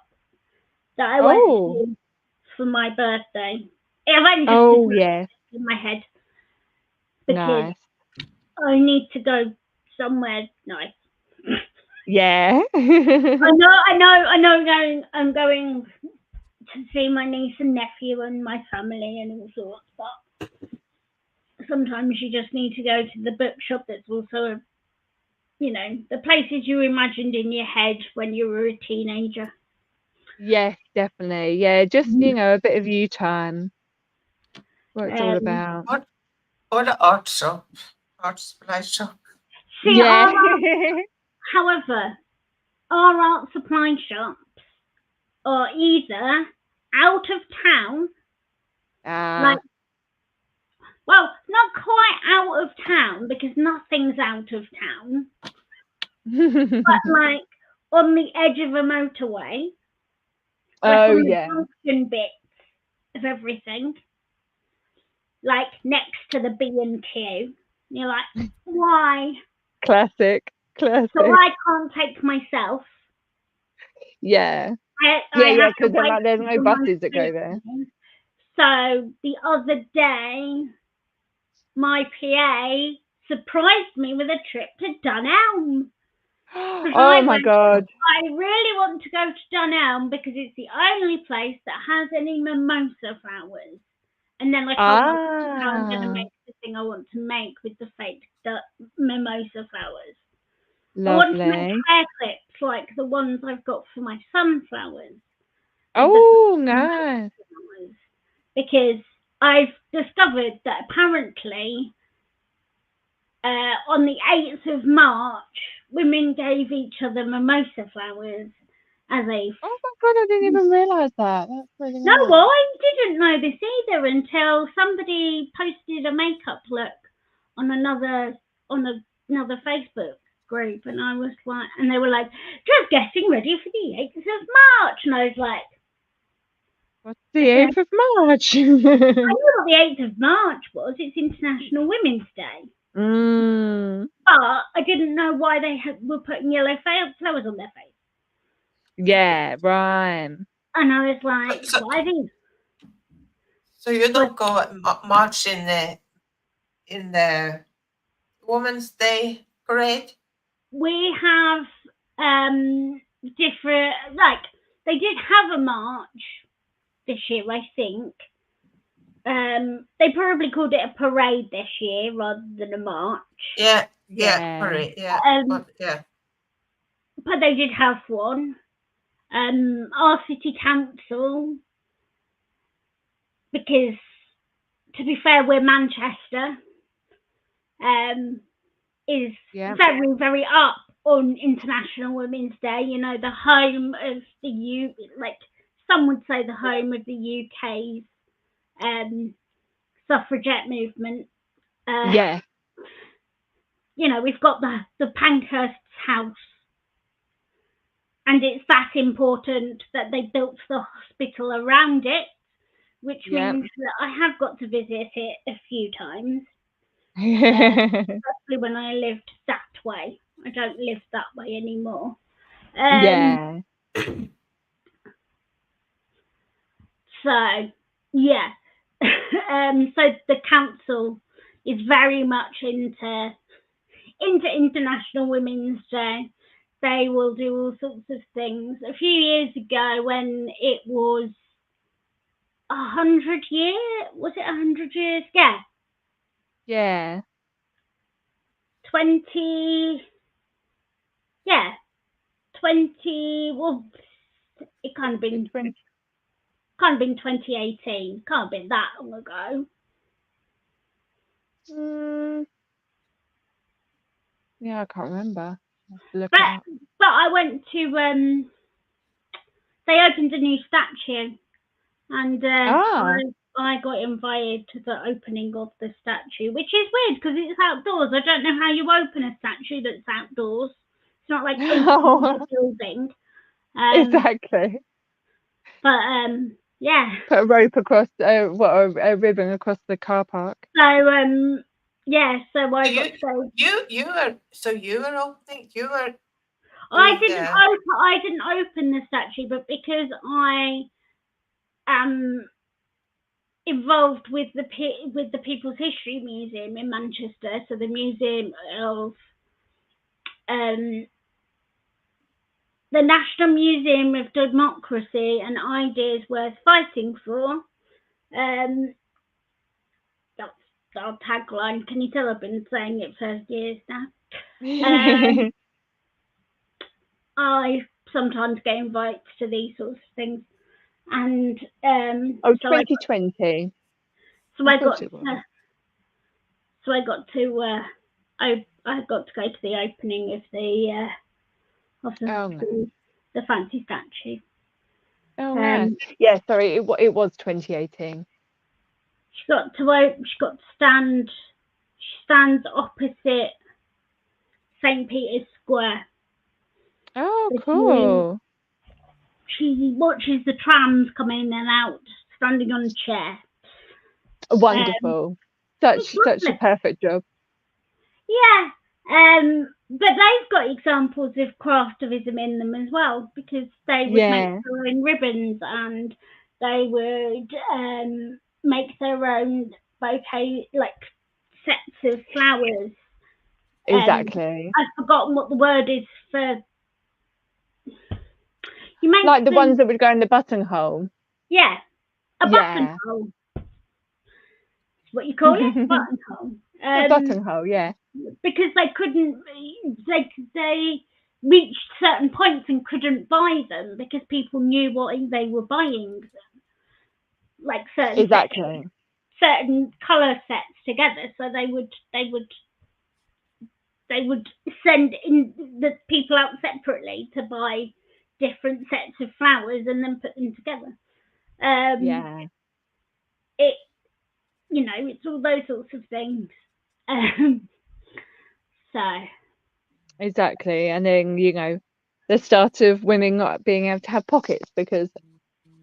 that I went to for my birthday. I've only just in my head because I need to go somewhere nice. Yeah. I know. I'm going to see my niece and nephew and my family and all sorts, but sometimes you just need to go to the bookshop that's also, the places you imagined in your head when you were a teenager. Yes, definitely. Yeah, just a bit of you time. What it's all about. Or the art supply shop. See, however, our art supply shops are either out of town, like, well, not quite out of town because nothing's out of town, but like on the edge of a motorway, like Oh on the yeah. junction bits of everything, like next to the B&Q. You're like, why? Classic. So I can't take myself. Yeah. I Yeah, have to because then wait like, there's no for my buses that go there. statement. So the other day, my PA surprised me with a trip to Dunelm. Oh my God. I really want to go to Dunelm because it's the only place that has any mimosa flowers. And then I told myself how I'm going to make the thing I want to make with the fake mimosa flowers. I want to make Lovely. hair clips like the ones I've got for my sunflowers. Oh, nice. Because I've discovered that apparently on the 8th of March, women gave each other mimosa flowers as a... Oh my God, I didn't even realise that. That's really No, nice. well, I didn't know this either until somebody posted a makeup look on another Facebook group, and I was like, and they were like, just getting ready for the 8th of March, and I was like, What's the 8th of March? I knew what the 8th of March was. It's International Women's Day. But I didn't know why they were putting yellow flowers on their face. Yeah, right. And I was like, why these? So you don't go march in the Women's Day parade? We have different, like, they did have a march this year, I think. They probably called it a parade this year rather than a march. Yeah, Yeah. parade, yeah. But they did have one. Our city council, because to be fair, we're Manchester, is very, very up on International Women's Day. You know, the home of the like some would say the home of the UK's suffragette movement. Yeah. You know, we've got the Pankhurst's house, and it's that important that they built the hospital around it, which means that I have got to visit it a few times. Especially when I lived that way. I don't live that way anymore. Yeah. So, yeah. So the council is very much into International Women's Day. They will do all sorts of things. A few years ago, when it was 100 years, was it 100 years? Yeah. Yeah. 20. Yeah. 20. Well, it can't have been 2018. Can't have been that long ago. Yeah, I can't remember. But I went to they opened a new statue, and I got invited to the opening of the statue, which is weird because it's outdoors. I don't know how you open a statue that's outdoors. It's not like opening a building. Exactly. But yeah. Put a rope across, a ribbon across the car park. So yeah. So I got to go. You were opening. You were. I didn't open the statue, but because I am involved with the People's History Museum in Manchester, so the Museum of the National Museum of Democracy and Ideas Worth Fighting For. That's our tagline. Can you tell I've been saying it for years now? I sometimes get invited to these sorts of things, and 2020. So I got to go to the opening of Oh, nice. the fancy statue. Oh, nice. Yeah, sorry, it was 2018. She got to stand. She stands opposite St. Peter's Square. Oh, cool. She watches the trams come in and out, standing on a chair. Wonderful. Such a perfect job. Yeah. But they've got examples of craftivism in them as well, because they would make their own ribbons, and they would make their own bouquet, like sets of flowers. Exactly. I've forgotten what the word is for. You make Like the ones that would go in the buttonhole. Yeah, a buttonhole. That's what you call it, a buttonhole. A buttonhole, yeah. Because they couldn't, they reached certain points and couldn't buy them because people knew what they were buying them. Like certain colour sets together, so they would send in the people out separately to buy different sets of flowers and then put them together. It's all those sorts of things. Exactly, and then the start of women not being able to have pockets, because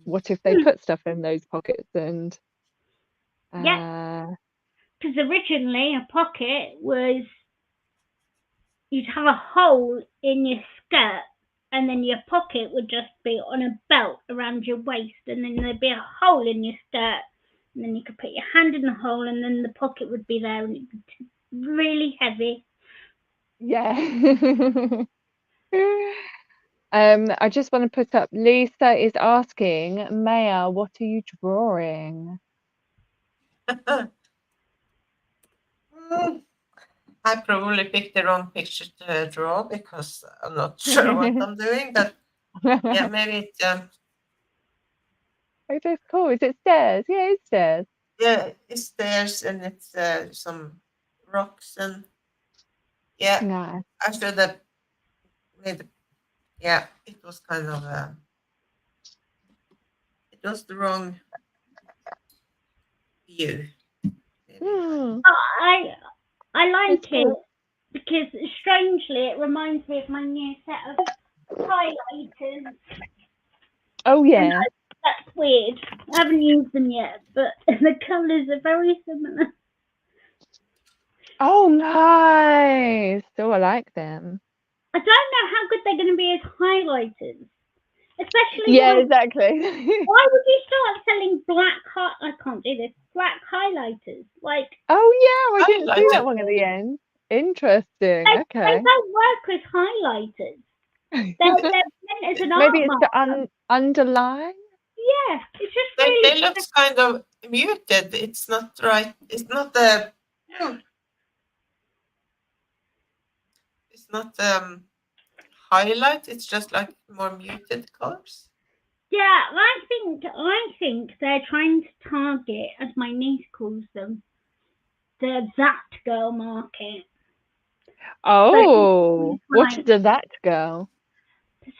what if they put stuff in those pockets? And because originally a pocket was, you'd have a hole in your skirt, and then your pocket would just be on a belt around your waist, and then there'd be a hole in your skirt, and then you could put your hand in the hole, and then the pocket would be there, and it'd be really heavy. Yeah. I just want to put up, Lisa is asking, Maya, what are you drawing? I probably picked the wrong picture to draw because I'm not sure what I'm doing, but yeah, maybe it's Oh, that's cool. Is it stairs? Yeah, it's stairs. Yeah, it's stairs, and it's some rocks, and Nice. I should have made. Yeah, it was kind of it was the wrong view. I like it because strangely it reminds me of my new set of highlighters. Oh yeah. That's weird. I haven't used them yet, but the colours are very similar. Oh, nice. Oh, I like them. I don't know how good they're going to be as highlighters. Especially exactly. Why would you start selling I can't do this. Black highlighters. Like, oh yeah, I didn't see that one at the end. Interesting. Okay. They don't work as highlighters. They're meant as an Maybe art it's to underline. Yeah, it's just they look kind of muted. It's not right. It's not it's not highlight. It's just like more muted colors. Yeah, I think they're trying to target, as my niece calls them, the that girl market. Oh, what is the that girl?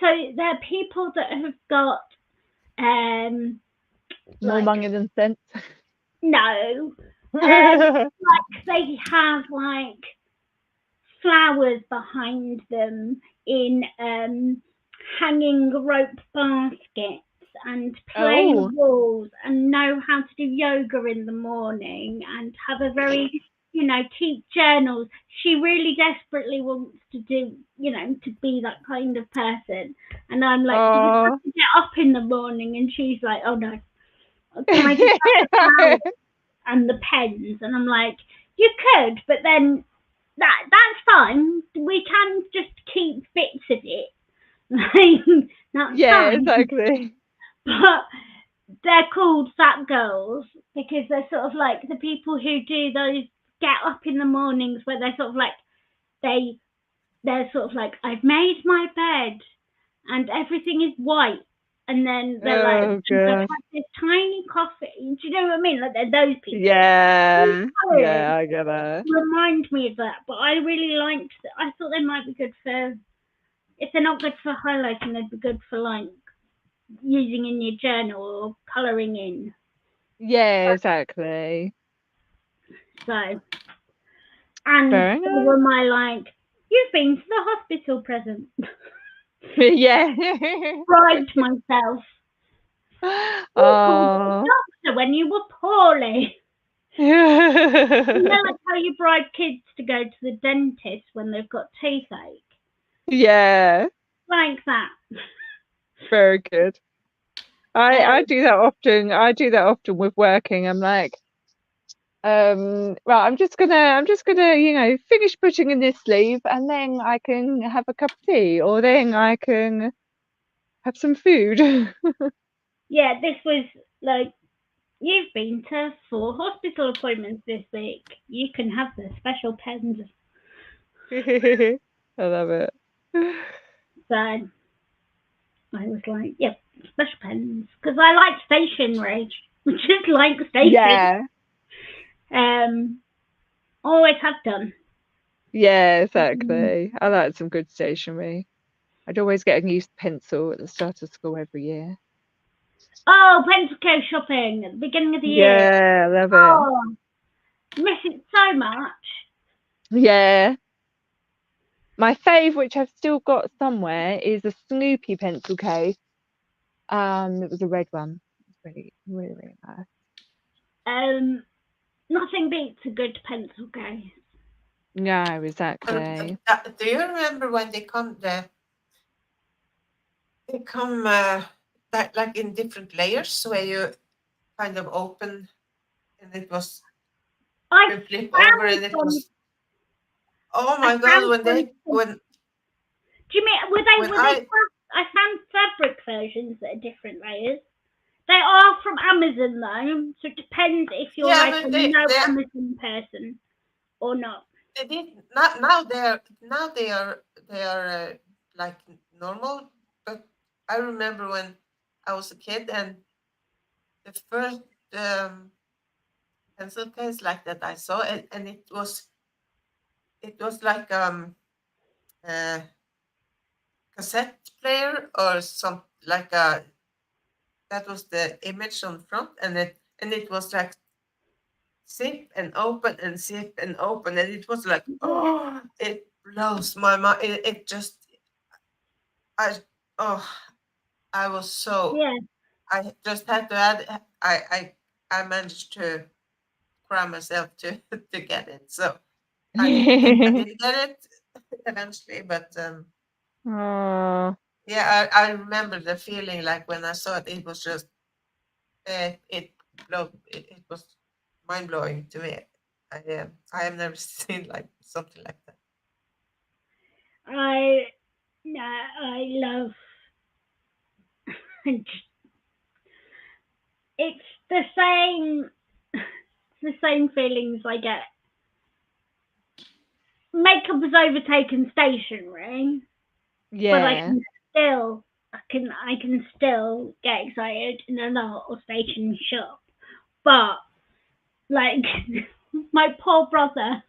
So they're people that have got more money than sense. No, like they have like flowers behind them in hanging rope baskets and plain walls, and know how to do yoga in the morning and have a very keep journals. She really desperately wants to do to be that kind of person, and I'm like, you have to get up in the morning, and she's like, oh no, can I just have the flowers and the pens? And I'm like, you could, but then that's fine. We can just keep bits of it. That's fine. Exactly. But they're called that girls because they're sort of like the people who do those get up in the mornings where they're sort of like they're sort of like, I've made my bed and everything is white, and then they're like, they've had this tiny coffee. Do you know what I mean? Like they're those people. Yeah, I get it. Remind me of that, but I really liked that. I thought they might be good for if they're not good for highlighting, they'd be good for like using in your journal or colouring in. Yeah, exactly. So, and Fair they enough. were my like, you've been to the hospital present. Yeah. Bribed myself. You called the Oh. doctor when you were poorly. You know, like how you bribe kids to go to the dentist when they've got toothache? Yeah, Like that. very good. I do that often. I do that often with working. I'm like, right, I'm just gonna, finish putting in this sleeve and then I can have a cup of tea or then I can have some food. Yeah, this was like, you've been to 4 hospital appointments this week. You can have the special pens. I love it. So I was like, yep, special pens. Because I like stationery. Just like stationery. Yeah, Always have done. yeah, exactly. I like some good stationery. I'd always get a new pencil at the start of school every year. Oh, pencil case shopping at the beginning of the year. Yeah, I love it. Oh, miss it so much. Yeah. My fave, which I've still got somewhere, is a Snoopy pencil case. It was a red one. It's really, really, really nice. Nothing beats a good pencil case. No, exactly. Do you remember when they come like in different layers where you kind of open and it was I you flip over and it found was oh I my god found when do you mean were they I I found fabric versions that are different layers. They are from Amazon though, so it depends if you're yeah like but a no Amazon person or not. they did not now they are like normal, but I remember when I was a kid and the first pencil case like that I saw and it was like a cassette player or some like a that was the image on front and it was like zip and open and zip and open and it was like oh it blows my mind it just I oh I was so Yeah. I just had to add I managed to cram myself to to get it so I did get it eventually but Oh. yeah I remember the feeling like when I saw it it was just it was mind blowing to me. I have never seen like something like that. I love it's the same feelings I get. Makeup has overtaken stationery, but Yeah. I can still get excited in an art or stationery shop. But like my poor brother,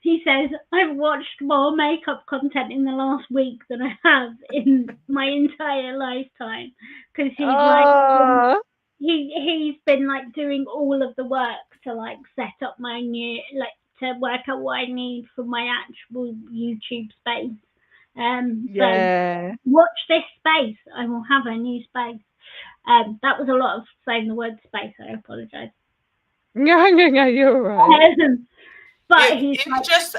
he says I've watched more makeup content in the last week than I have in my entire lifetime because he's like Oh. he's been like doing all of the work to like set up my new like to work out what I need for my actual YouTube space. So Yeah. watch this space. I will have a new space. That was a lot of saying the word space. I apologize. No, you're right. But You he's like, just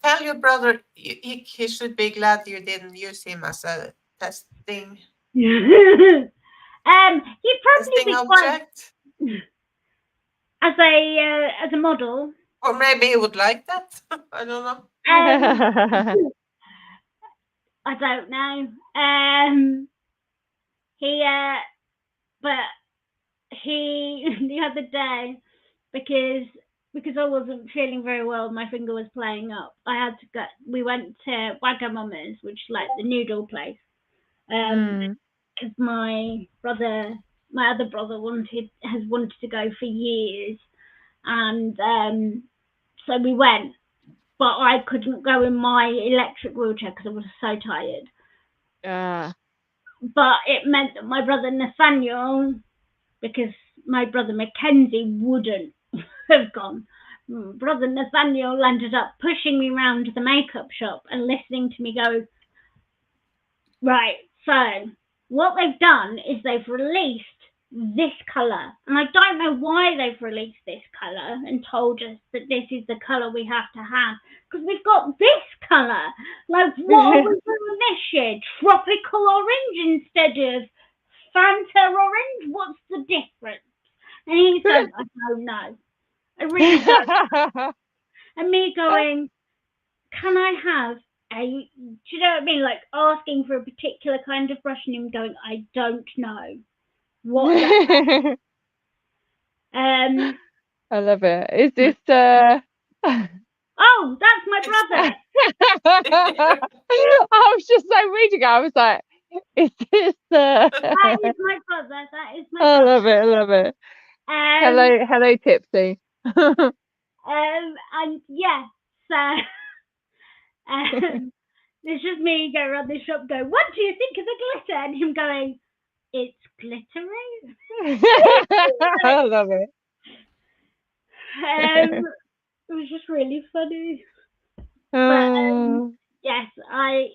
tell your brother he should be glad you didn't use him as a testing he'd probably testing be quite object, as a model. or maybe he would like that. I don't know. I don't know. He but he the other day because I wasn't feeling very well, my finger was playing up. I had to go. We went to Wagamama's, which is like the noodle place. Because my other brother has wanted to go for years, and so we went. But I couldn't go in my electric wheelchair because I was so tired. But it meant that my brother Nathaniel, because my brother Mackenzie wouldn't have gone, brother Nathaniel ended up pushing me round the makeup shop and listening to me go, right, so what they've done is they've released this colour, and I don't know why they've released this colour and told us that this is the colour we have to have, because we've got this colour. Like, what are we doing this year? Tropical orange instead of Fanta orange? What's the difference? And he's like, I don't know. I really don't. And me going, can I have do you know what I mean? Like asking for a particular kind of brush and him going, I don't know what that I love it. Is this oh, that's my brother. I was just like reading it. I was like, is this That is my brother. That is my I brother. love it, I love it. Hello Tipsy. And yeah, so it's just me going around the shop going, what do you think of the glitter? And him going, it's glittery. I love it. It was just really funny. But yes, I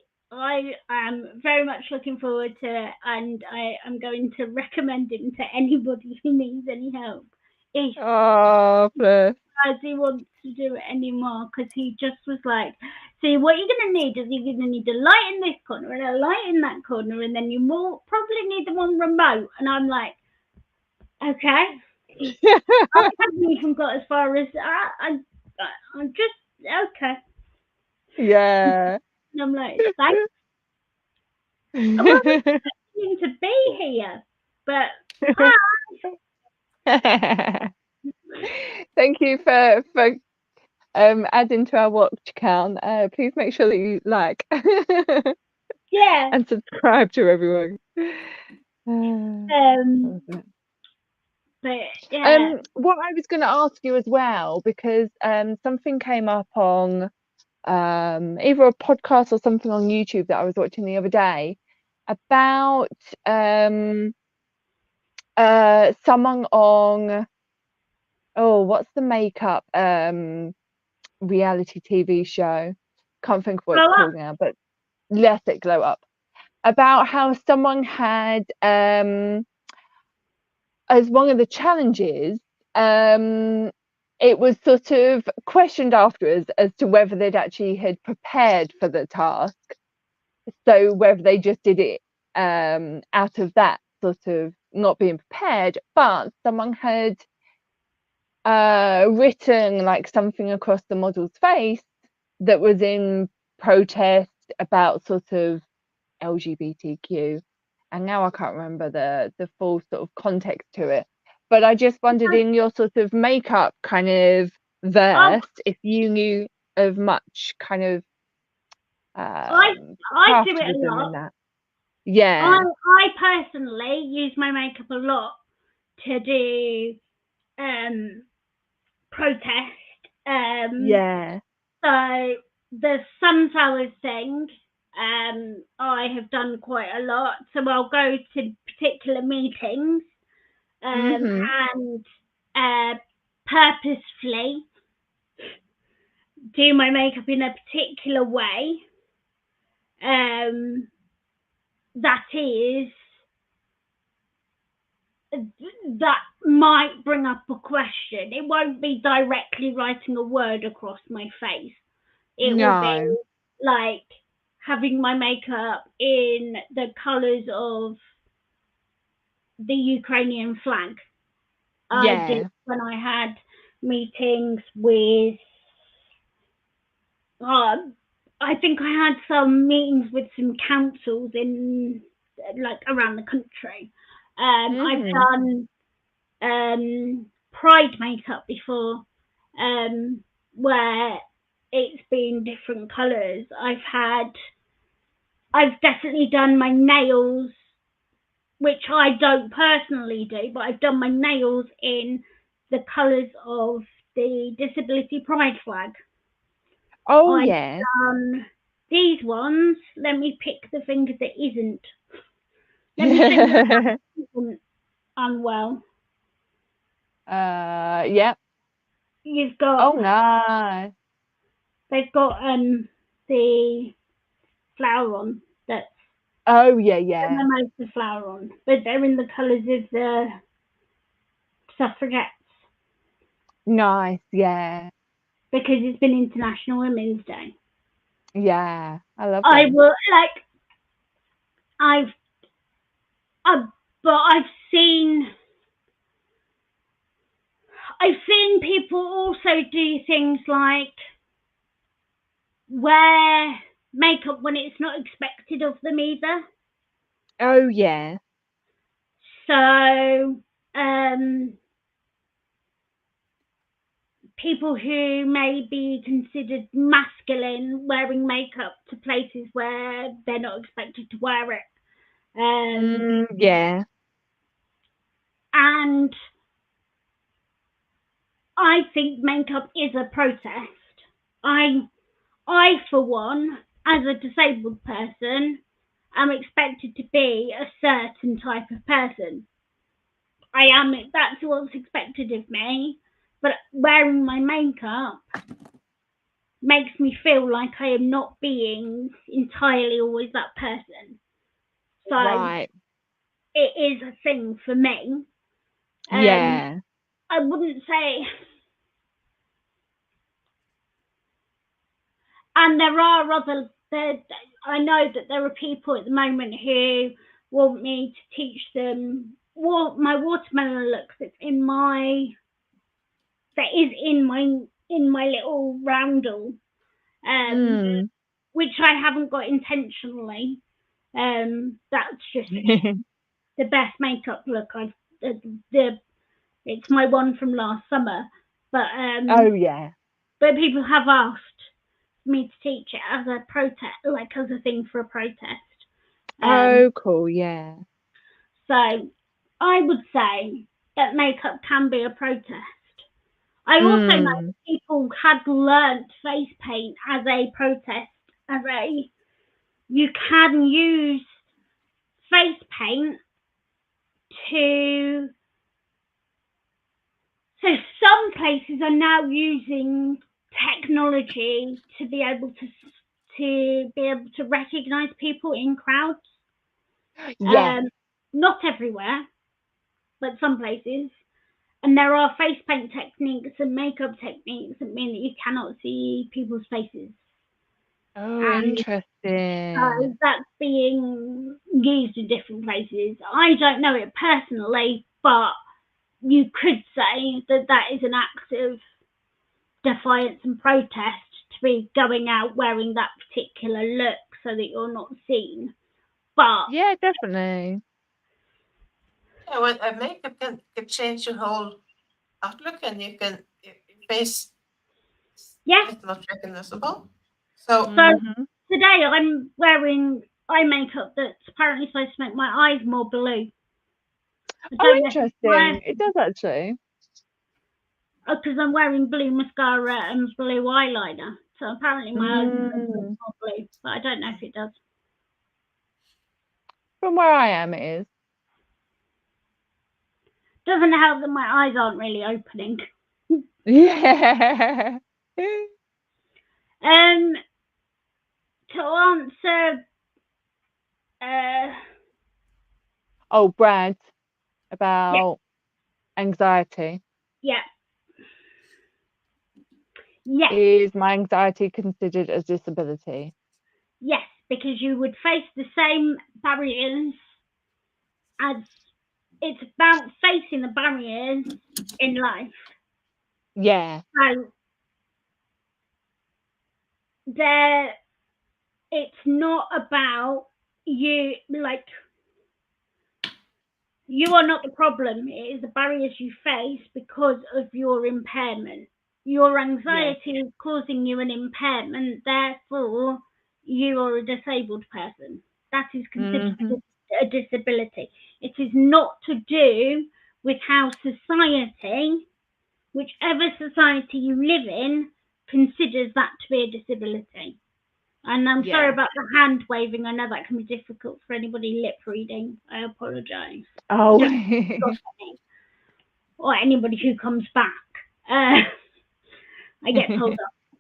am very much looking forward to it, and I am going to recommend him to anybody who needs any help. If bless. he wants to do it anymore, because he just was like, see, what you're going to need is you're going to need a light in this corner and a light in that corner, and then you probably need them on remote. And I'm like, okay. I haven't even got as far as I'm just okay. Yeah. And I'm like, thanks. I wasn't expecting to be here, but thank you for adding to our watch count. Please make sure that you like yeah, and subscribe to everyone. But yeah. What I was going to ask you as well, because something came up on either a podcast or something on YouTube that I was watching the other day about someone on what's the makeup reality TV show? Can't think of what it's called now, but Let It Glow Up. About how someone had as one of the challenges, it was sort of questioned afterwards as to whether they'd actually had prepared for the task. So whether they just did it out of that sort of not being prepared, but someone had written like something across the model's face that was in protest about sort of LGBTQ. And now I can't remember the full sort of context to it, but I just wondered, in your sort of makeup kind of verse, if you knew of much kind of I do it a lot. that. Yeah, I personally use my makeup a lot to do protest. yeah. So the sunflowers thing, I have done quite a lot. So I'll go to particular meetings and purposefully do my makeup in a particular way. That might bring up a question. It won't be directly writing a word across my face. It will be like having my makeup in the colours of the Ukrainian flag. I did when I had meetings with I think I had some meetings with some councils in like around the country. I've done pride makeup before, where it's been different colours. I've definitely done my nails, which I don't personally do, but I've done my nails in the colours of the Disability Pride flag. I've done these ones, let me pick the finger that isn't. Let me think that isn't unwell. Yeah. You've got. Oh, nice. They've got the flower on. That's Oh, yeah. most the flower on, but they're in the colours of the suffragettes Nice, yeah. because it's been International Women's Day. Yeah, I love I them. will like. But I've seen people also do things like wear makeup when it's not expected of them either. Oh, yeah. So, people who may be considered masculine wearing makeup to places where they're not expected to wear it. Yeah. And I think makeup is a protest. I, for one, as a disabled person, am expected to be a certain type of person. That's what's expected of me, but wearing my makeup makes me feel like I am not being entirely always that person. So Right. it is a thing for me. Yeah. I wouldn't say. And there are I know that there are people at the moment who want me to teach them my watermelon look that is in my little roundel, which I haven't got intentionally. That's just the best makeup look it's my one from last summer, but Oh, yeah. but people have asked me to teach it as a protest, like as a thing for a protest. Oh, cool, yeah. So I would say that makeup can be a protest. I also know that people had learnt face paint as a protest, you can use face paint to. So some places are now using technology to be able to recognise people in crowds. Yeah. Not everywhere, but some places. And there are face paint techniques and makeup techniques that mean that you cannot see people's faces. Oh, interesting. So that's being used in different places. I don't know it personally, but you could say that is an act of defiance and protest to be going out wearing that particular look so that you're not seen. But yeah, definitely. Yeah, well, makeup can change your whole outlook, and your face is not recognizable. So today I'm wearing eye makeup that's apparently supposed to make my eyes more blue. Oh, interesting. It does actually. Because I'm wearing blue mascara and blue eyeliner. So apparently my eyes are more blue, but I don't know if it does. From where I am, it is. Doesn't help that my eyes aren't really opening. Yeah. To answer Brad, about anxiety. Yeah. Yes. Is my anxiety considered a disability? Yes, because you would face the same barriers as it's about facing the barriers in life. Yeah. So it's not about you, like, you are not the problem. It is the barriers you face because of your impairment. Your anxiety is causing you an impairment, therefore you are a disabled person. That is considered a disability. It is not to do with how society, whichever society you live in, considers that to be a disability. And I'm sorry Yeah. about the hand waving. I know that can be difficult for anybody lip reading. I apologise. Oh. Don't discuss me or anybody who comes back. I get told off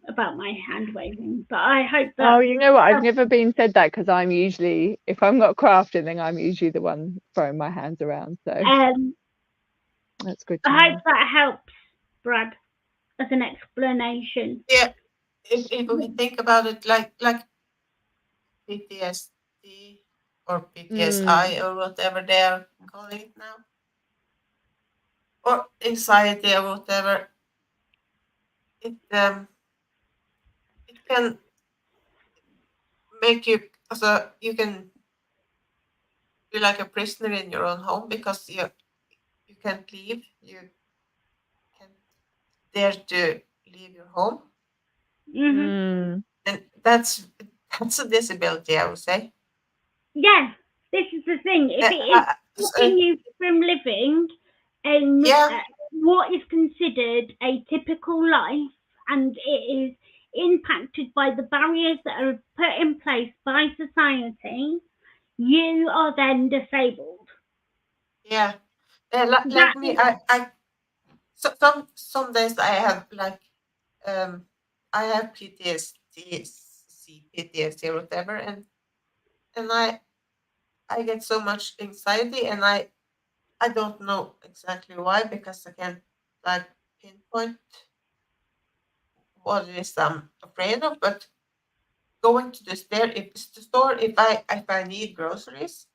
about my hand waving, but I hope that. Oh, you know what? I've never been said that because I'm usually, if I'm not crafting, then I'm usually the one throwing my hands around. So that's good to I know. hope that helps, Brad, as an explanation. Yeah, if we think about it like PTSD or PTSI or whatever they are calling it now, or anxiety or whatever, it can make you, so you can be like a prisoner in your own home because you can't leave, you can't dare to leave your home, Mm-hmm. and that's a disability, I would say. Yeah, this is the thing. If it is stopping you from living Yeah, what is considered a typical life, and it is impacted by the barriers that are put in place by society, you are then disabled. yeah. Like, That me, is, some days I have like I have PTSD or whatever, and I get so much anxiety, and I don't know exactly why because I can't like pinpoint what it is I'm afraid of. But going to the store, if I need groceries,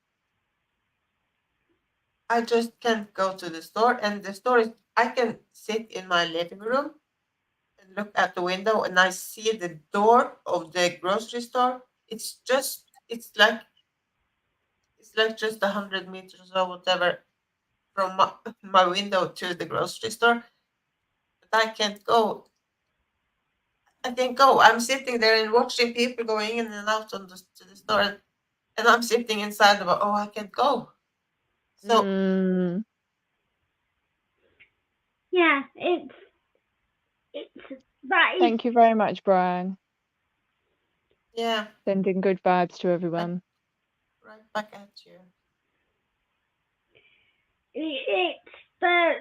I just can't go to the store, and the store is I can sit in my living room and look out the window and I see the door of the grocery store. It's like just 100 meters or whatever from my window to the grocery store. But I can't go. I can't go. I'm sitting there and watching people going in and out to the store, and I'm sitting inside about, oh, I can't go. So yeah, it's that is Thank you very much, Brian. yeah, Sending good vibes to everyone. right back at you. it's that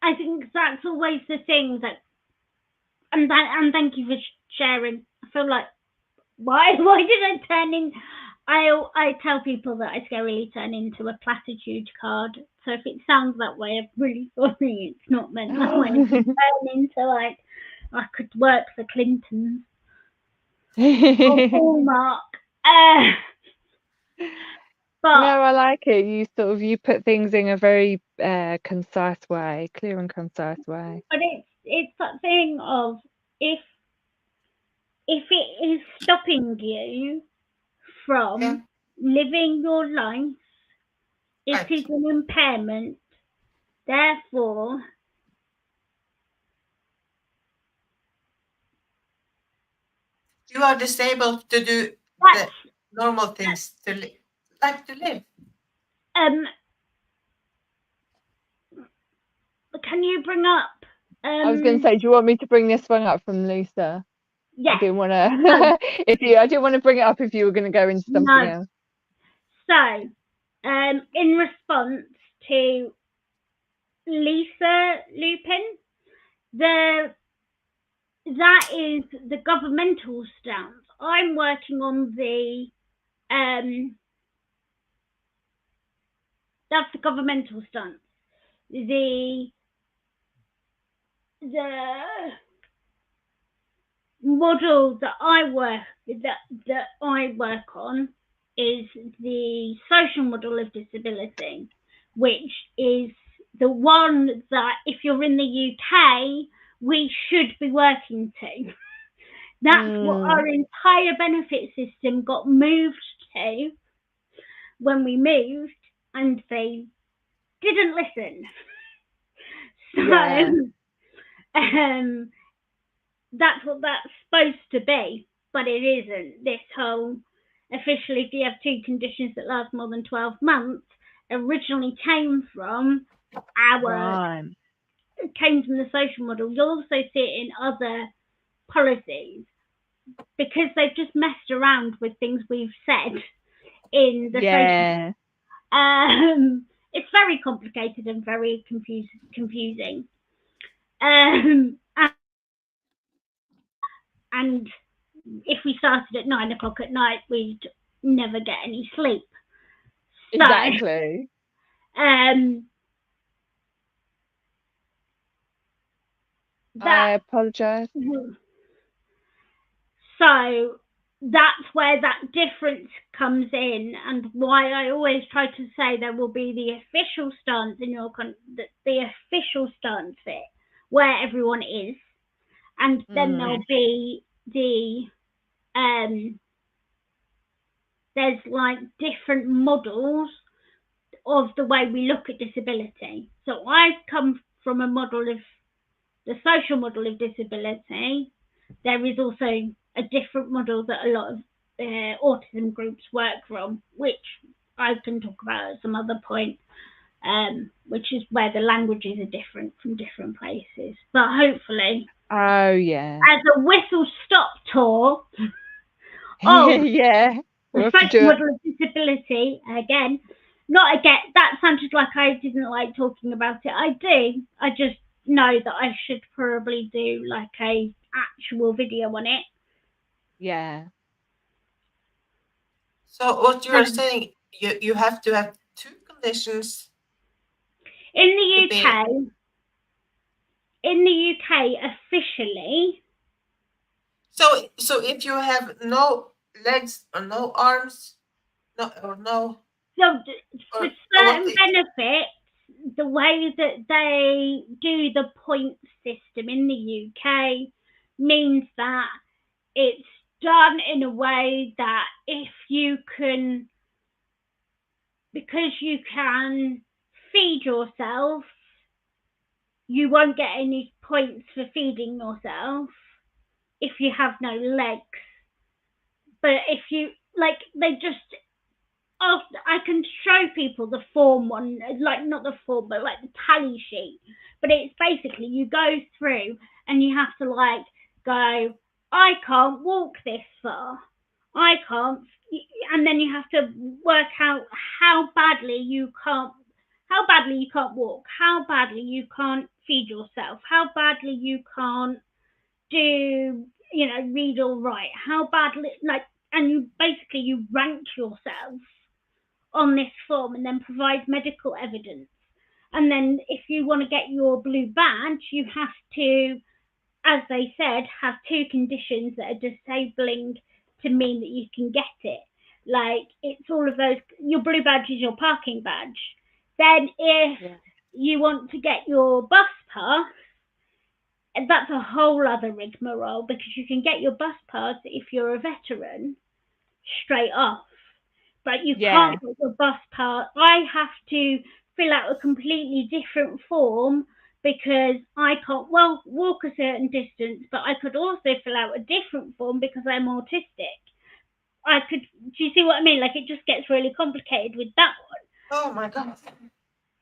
I think that's always the thing that, and thank you for sharing. I feel like why did I turn in? I tell people that I scarily turn into a platitude card. So if it sounds that way, I'm really sorry. It's not meant that way. I turn into like I could work for Clinton or Hallmark. But No, I like it. You put things in a very concise way, clear and concise way. but it's that thing of if it is stopping you from Yeah, living your life, it right. is an impairment. Therefore, You are disabled to do that's the normal things like to live. um. Can you bring up I was going to say, do you want me to bring this one up from Lisa? Yes. I didn't want to. I didn't want to bring it up if you were going to go into something No. else. So, in response to Lisa Lupin, that is the governmental stance. I'm working on the that's the governmental stance. The model that I work on is the social model of disability, which is the one that if you're in the UK, we should be working to. That's what our entire benefit system got moved to when we moved, and they didn't listen. So, Yeah. That's what that's supposed to be, but it isn't. This whole officially, if you have two conditions that last more than 12 months, originally came from the social model. You'll also see it in other policies, because they've just messed around with things we've said in the Yeah. social. It's very complicated and very confusing. And if we started at 9 o'clock at night, we'd never get any sleep. So, Exactly. I apologise. So that's where that difference comes in, and why I always try to say there will be the official stance in your the official stance bit where everyone is, and then there'll be the there's like different models of the way we look at disability. So I've come from a model of the social model of disability. There is also a different model that a lot of autism groups work from, which I can talk about at some other point, which is where the languages are different from different places. But hopefully, Oh yeah. as a whistle-stop tour yeah. the social model of disability, again, that sounded like I didn't like talking about it. I do. I just know that I should probably do like a actual video on it. Yeah. So what you're saying, you have to have 2 conditions in the UK. In the UK, officially. So if you have no legs or no arms, So for certain benefits, the way that they do the point system in the UK means that it's done in a way that if you can, because you can feed yourself, you won't get any points for feeding yourself if you have no legs. But if you, like, they just, I can show people the form one, like not the form, but like the tally sheet. But it's basically you go through and you have to like go, I can't walk this far. I can't, and then you have to work out how badly you can't walk, how badly you can't feed yourself, how badly you can't do, read or write, how badly, like, and you basically you rank yourself on this form and then provide medical evidence. And then if you want to get your blue badge, you have to, as they said, have 2 conditions that are disabling to mean that you can get it. Like, it's all of those. Your blue badge is your parking badge. Then if you want to get your bus pass, that's a whole other rigmarole, because you can get your bus pass if you're a veteran straight off. But you can't get your bus pass. I have to fill out a completely different form because I can't walk a certain distance, but I could also fill out a different form because I'm autistic. Do you see what I mean? Like, it just gets really complicated with that one. Oh my God.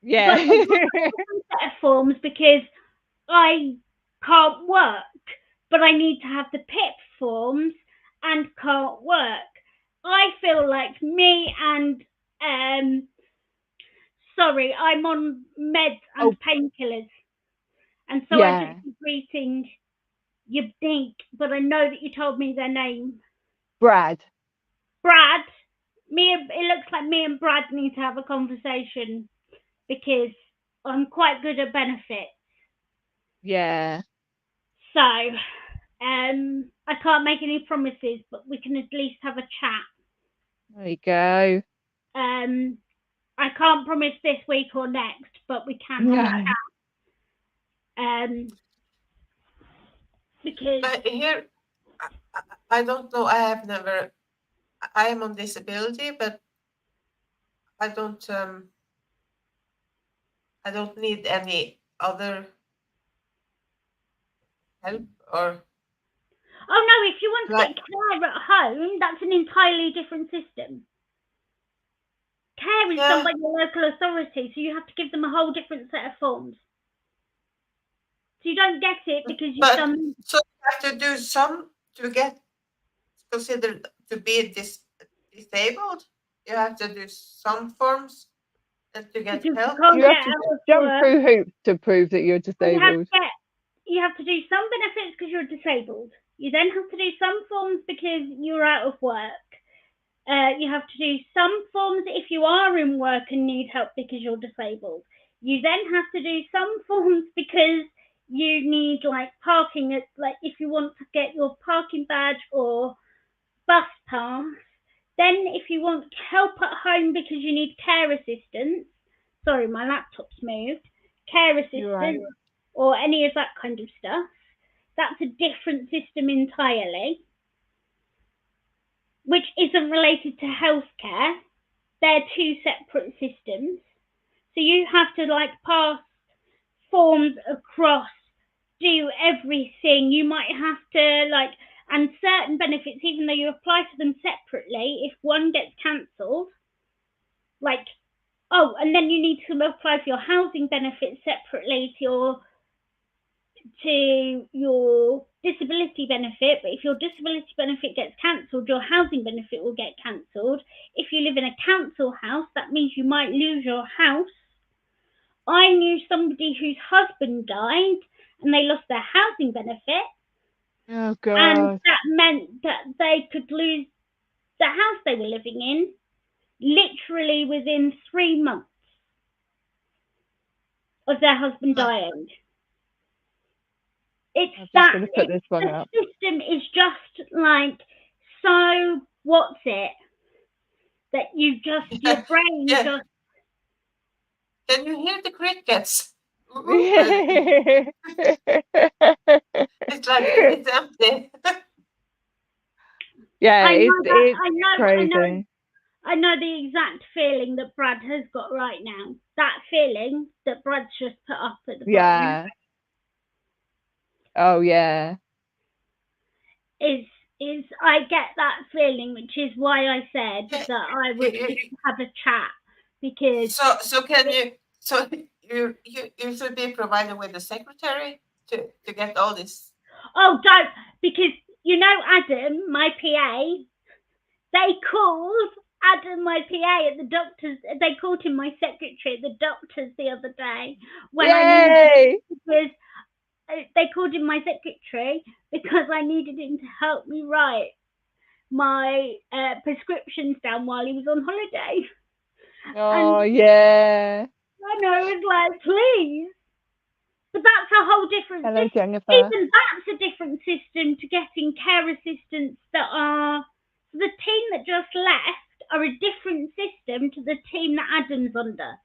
Yeah. But set of forms because I can't work, but I need to have the PIP forms and can't work. I feel like me and sorry, I'm on meds and painkillers, and so I just keep greeting you, Dink, but I know that you told me their name. Brad. It looks like me and Brad need to have a conversation because I'm quite good at benefits. Yeah. So, I can't make any promises, but we can at least have a chat. There you go. I can't promise this week or next, but we can have a chat. Because but here, I don't know. I am on disability, but I don't need any other help or. Oh no, if you want to get care at home, that's an entirely different system. Care is done by your local authority, so you have to give them a whole different set of forms. So you don't get it because you've done. So you have to do some to get considered to be disabled, you have to do some forms and to get Because help. can't You get have to out of jump work. through hoops to prove that you're Well, disabled. you have to do some benefits because you're disabled. You then have to do some forms because you're out of work. You have to do some forms if you are in work and need help because you're disabled. You then have to do some forms because you need like parking, like if you want to get your parking badge or bus pass. Then if you want help at home because you need care assistance, sorry, my laptop's moved, care assistance Right. or any of that kind of stuff, that's a different system entirely, which isn't related to healthcare. They're two separate systems. So you have to like pass forms across, do everything. You might have to like, and certain benefits, even though you apply for them separately, if one gets cancelled, like, oh, and then you need to apply for your housing benefits separately to your disability benefit, but if your disability benefit gets cancelled, your housing benefit will get cancelled. If you live in a council house, that means you might lose your house. I knew somebody whose husband died and they lost their housing benefit, Oh and God. that meant that they could lose the house they were living in literally within 3 months of their husband dying. It's I'm just that going to put this one the up. system is just like, so what's it? That you just, your brain Yeah. just, Can you hear the crickets? It's like it's empty. Yeah, I know it's crazy. I know the exact feeling that Brad has got right now. That feeling that Brad's just put up at the bottom Yeah. Oh yeah. is I get that feeling, which is why I said that I would have a chat, because So can you? So you should be provided with a secretary to get all this. oh, don't, because you know Adam, my PA, they called Adam, my PA, at the doctor's. They called him my secretary at the doctor's the other day when I needed, because they called him my secretary because I needed him to help me write my prescriptions down while he was on holiday. Oh And yeah. I know, it was like, please. But that's a whole different Hello, system. Jennifer. Even that's a different system to getting care assistants that are, the team that just left are a different system to the team that Adam's under.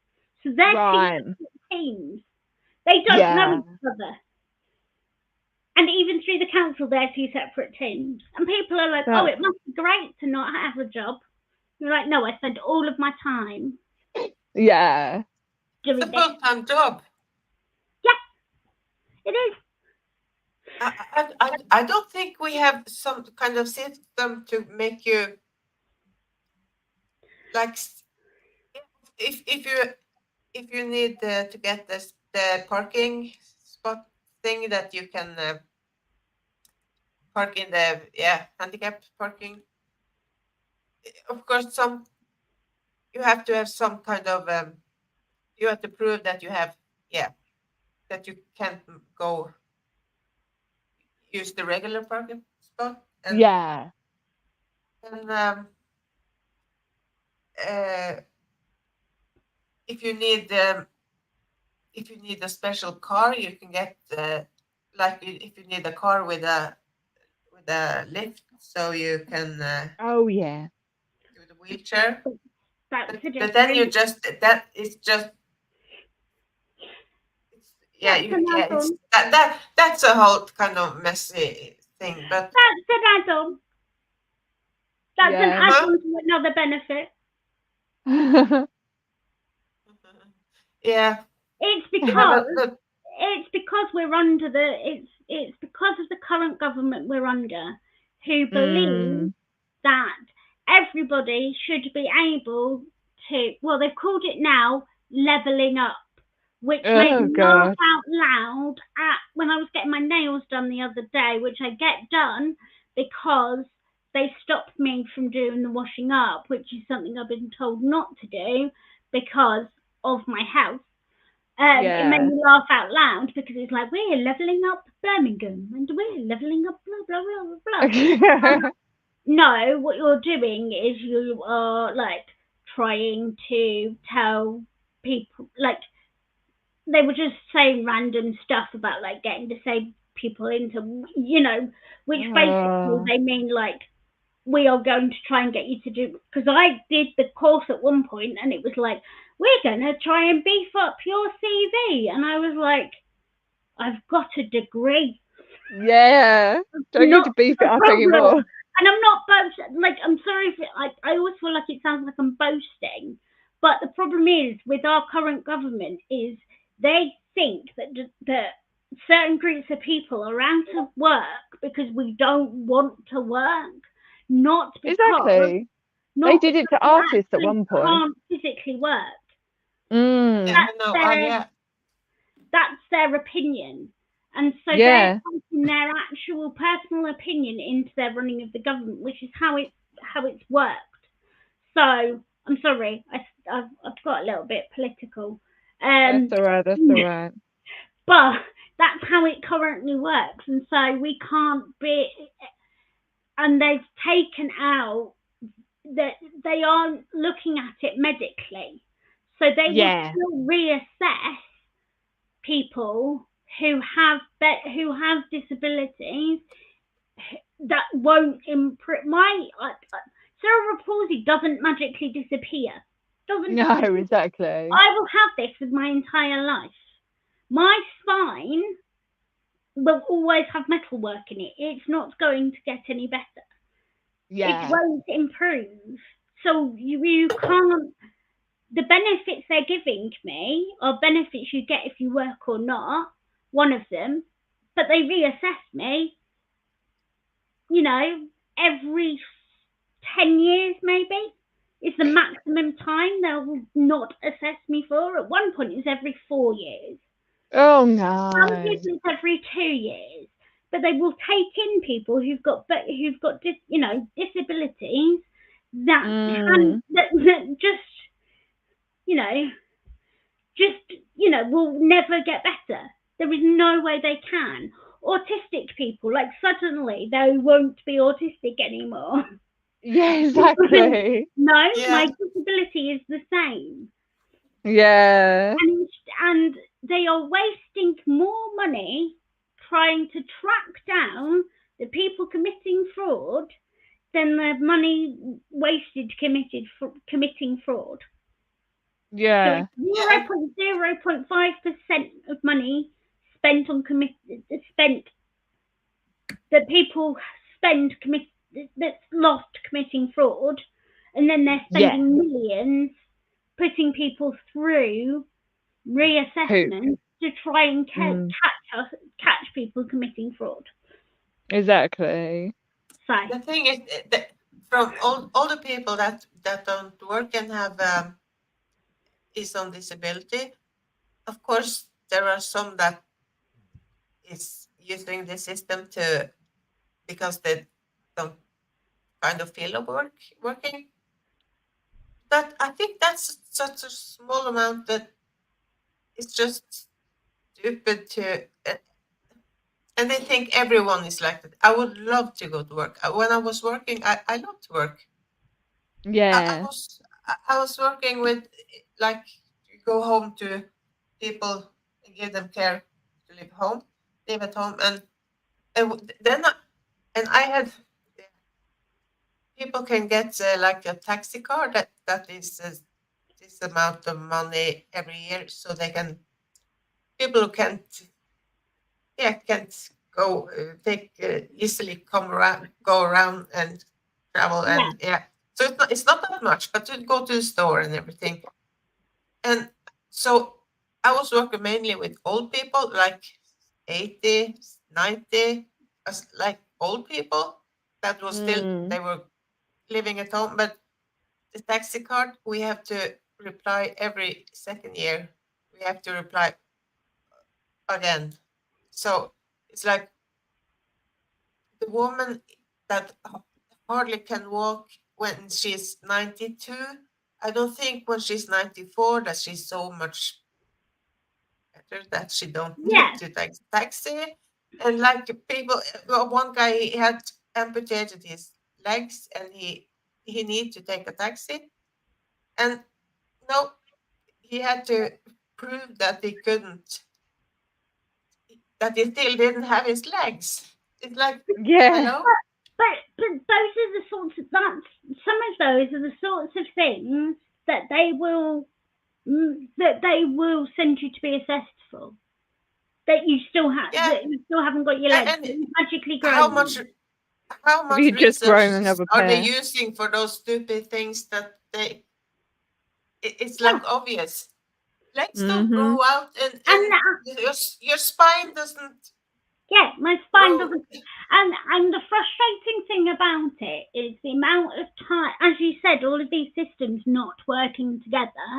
So they're Right. two teams. They don't know each other. And even through the council, they're two separate teams. And people are like, oh, it must be great to not have a job. You're like, no, I spend all of my time Yeah. It's a doing this. full-time job. Yeah, it is. I don't think we have some kind of system to make you like if you need to get the parking spot thing that you can park in the handicap parking. Of course, you have to have some kind of you have to prove that you have that you can't go use the regular parking spot. And, Yeah. And if you need a special car, you can get like if you need a car with a lift, so you can Oh yeah. do the wheelchair. That's But then you just that is just that's a whole kind of messy thing. But that's an add-on. That's an add-on to another benefit. Yeah. It's because we're under it's because of the current government we're under, who believe that everybody should be able to, well, they've called it now leveling up, which made me laugh out loud when I was getting my nails done the other day, which I get done because they stopped me from doing the washing up, which is something I've been told not to do because of my health. It made me laugh out loud because it's like, we're levelling up Birmingham and we're levelling up blah, blah, blah, blah, blah. No, what you're doing is you are like trying to tell people, like, they were just saying random stuff about like getting disabled people into, you know, which basically they mean like, we are going to try and get you to do, because I did the course at one point and it was like, we're going to try and beef up your CV. And I was like, I've got a degree. Yeah. Don't need to beef it up anymore. And I'm not boasting. Like, I'm sorry if I always feel like it sounds like I'm boasting. But the problem is with our current government is they think that certain groups of people are out of work because we don't want to work. Not because Exactly. They did it to artists at one point. Can't physically work. That's their opinion, and so they're taking their actual personal opinion into their running of the government, which is how it's worked. So I'm sorry, I've got a little bit political. That's all right. That's all right. But that's how it currently works, and so we can't be. And they've taken out that they aren't looking at it medically, so they will still reassess people who have disabilities that won't improve. Cerebral palsy doesn't magically disappear. No, exactly. I will have this with my entire life. My spine will always have metalwork in it. It's not going to get any better. Yeah. It won't improve. So you can't. The benefits they're giving me are benefits you get if you work or not, one of them, but they reassess me, you know, every 10 years maybe is the maximum time they'll not assess me for. At one point it was every 4 years. Oh no. Some people it's every 2 years, but they will take in people who've got disabilities that just will never get better. There is no way they can. Autistic people, like suddenly they won't be autistic anymore. Yeah, exactly. My disability is the same. Yeah. And they are wasting more money trying to track down the people committing fraud than the money wasted committing fraud. Yeah. So 0.05% of money spent that people spend that's lost committing fraud, and then they're spending millions putting people through reassessment to try and catch people committing fraud. Exactly. So the thing is that from all the people that don't work and have is on disability, of course there are some that is using the system because they don't kind of feel working. But I think that's such a small amount that it's just stupid to. And they think everyone is like that. I would love to go to work. When I was working, I loved to work. Yeah. I was working with, like, go home to people and give them care to live at home, and then I had people can get like a taxi car that is this amount of money every year, so they can people who can't go easily go around and travel and so it's not that much, but to go to the store and everything. And so I was working mainly with old people, like 80, 90, like old people that was still they were living at home. But the taxi card, we have to reply every second year. We have to reply again. So it's like the woman that, of hardly can walk when she's 92. I don't think when she's 94 that she's so much better that she don't need Yes. to take a taxi. And like people, one guy he had amputated his legs and he need to take a taxi, and no, he had to prove that he couldn't, that he still didn't have his legs. It's like, Yeah. hello? But those are the sorts of some of those are the sorts of things that they will send you to be assessed for. That you still have Yeah. that you still haven't got your legs. And You magically grow how them. much you just grown research another are they pair? using for those stupid things that it's Yeah. like obvious. Legs don't Mhm. grow out, and your spine doesn't Yeah, my spine grow. doesn't. And the frustrating thing about it is the amount of time, as you said, all of these systems not working together.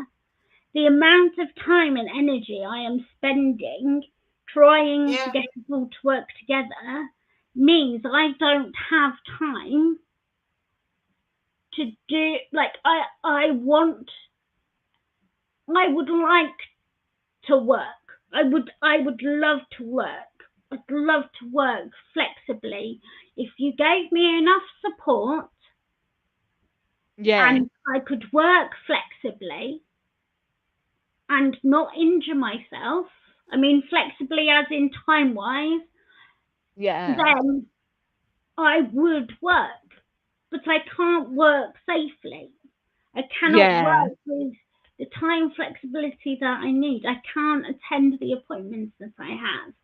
The amount of time and energy I am spending trying to Yeah. get it all to work together means I don't have time to do, like, I would like to work. I would love to work. I'd love to work flexibly. If you gave me enough support Yeah. and I could work flexibly and not injure myself, I mean flexibly as in time wise, Yeah. then I would work. But I can't work safely. I cannot Yeah. work with the time flexibility that I need. I can't attend the appointments that I have.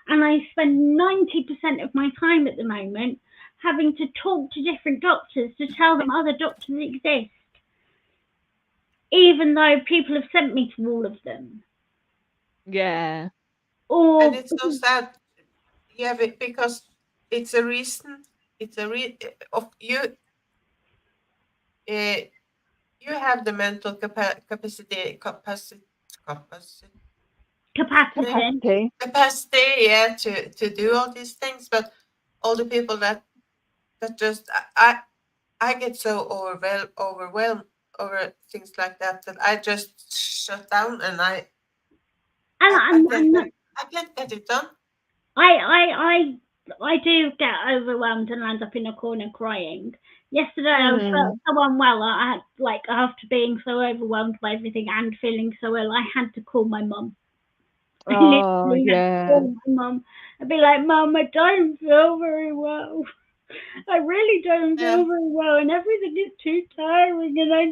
And I spend 90% of my time at the moment having to talk to different doctors to tell them other doctors exist, even though people have sent me to all of them. Yeah. Or And it's so sad. Yeah, because it's a reason. It's a of you. You have the mental capacity, capacity. yeah, to do all these things. But all the people that just I get so overwhelmed over things like that I just shut down, and I can't get it done. I do get overwhelmed and land up in a corner crying. Yesterday I felt so unwell. I had, like, after being so overwhelmed by everything and feeling so ill, I had to call my mum. I Oh, literally had to yeah. call my mum. I'd be like, Mum, I don't feel very well. I really don't feel very well, and everything is too tiring, and I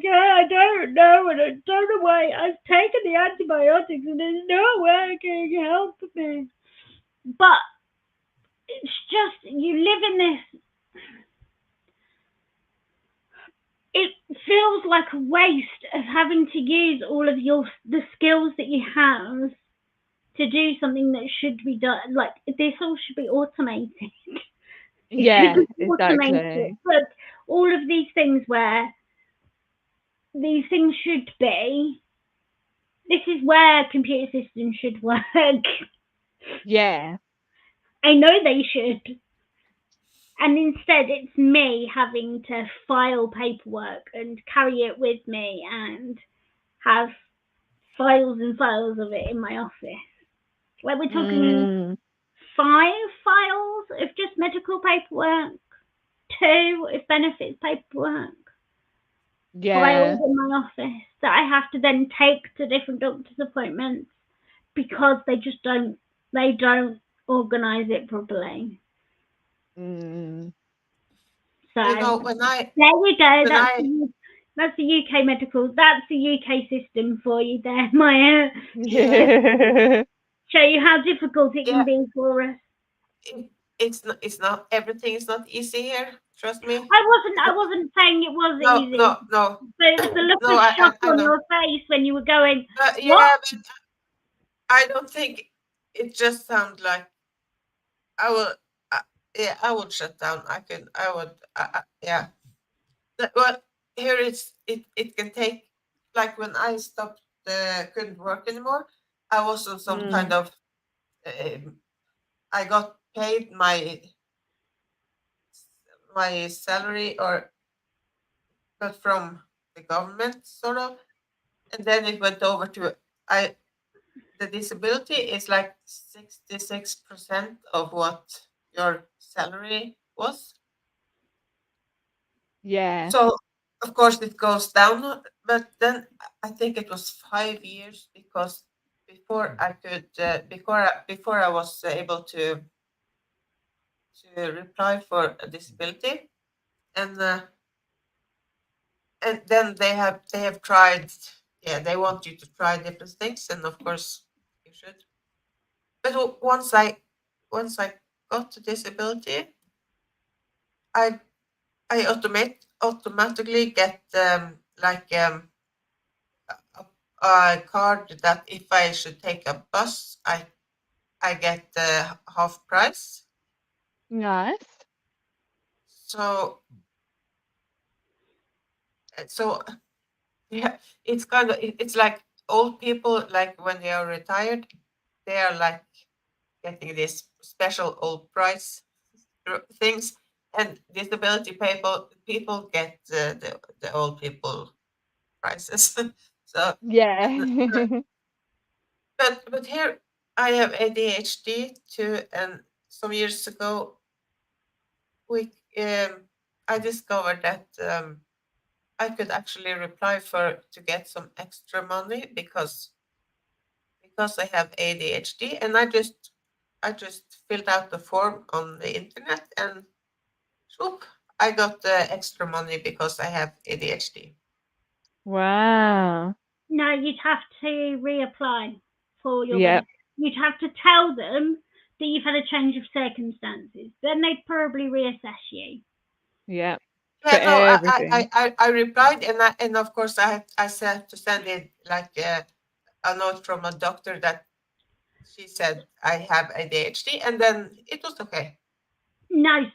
don't know, and I don't know why. I've taken the antibiotics, and it's not working. Help me. But it's just, you live in this, it feels like a waste of having to use all of the skills that you have to do something that should be done. Like, this all should be automated. Yeah, Automated. exactly. But all of these things where these things should be, this is where computer systems should work. Yeah. I know they should. And instead it's me having to file paperwork and carry it with me and have files and files of it in my office. Like, we're talking 5 files of just medical paperwork, 2 of benefits paperwork, Yeah. files in my office that I have to then take to different doctor's appointments because they don't organise it properly. So You know, when I there you go. when I That's the UK medical. That's the UK system for you there, Maya. Yeah. Show you how difficult it can yeah, be for us. it's not everything is not easy here. Trust me. I wasn't saying it was No, easy, no, no, but it was the look no. of shock I on know. your face when you were going, But what? yeah, but I don't think it just sounds like I will. Yeah, I would shut down. I would. Yeah. Well, here it can take, like when I stopped, couldn't work anymore. I was on some kind of. I got paid my salary or got from the government, sort of, and then it went over to I. The disability is like 66% of what your salary was. Yeah. So of course it goes down, but then I think it was 5 years because before I could before I was able to reply for a disability, and then they have tried. Yeah, they want you to try different things, and of course you should. But once I got the disability, I I automatically get a, a card that if I should take a bus, I get half price. Nice. So so yeah, it's kind of it's like old people, like when they are retired, they are like getting this special old price things, and disability people get the old people prices. So and, Yeah. but here I have ADHD too, and some years ago we I discovered that I could actually reply for to get some extra money because I have ADHD, and I just filled out the form on the internet, and whoop, I got extra money because I have ADHD. Wow. No, you'd have to reapply for your Yep. benefit. You'd have to tell them that you've had a change of circumstances. Then they'd probably reassess you. Yep. For Yeah, no, everything. I replied, and of course I said to send in like a note from a doctor that she said I have ADHD, and then it was okay. No,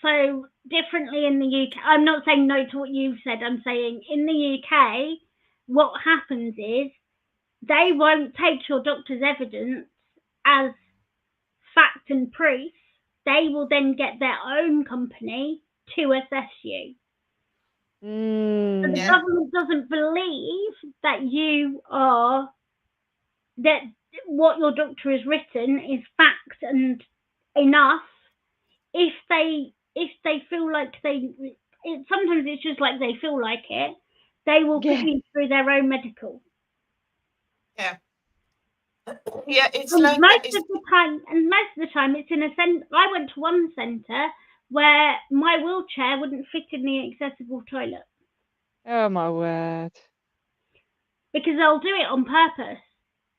so differently in the UK. I'm not saying no to what you've said. I'm saying in the UK, what happens is they won't take your doctor's evidence as fact and proof. They will then get their own company to assess you. So the Mm. Yeah, government doesn't believe that that what your doctor has written is fact and enough. If they feel like sometimes it's just like they feel like it, they will put Yeah. you through their own medical. yeah, yeah. It's And like most it's of the time, it's in a center. I went to one center where my wheelchair wouldn't fit in the accessible toilet Oh my word. because they'll do it on purpose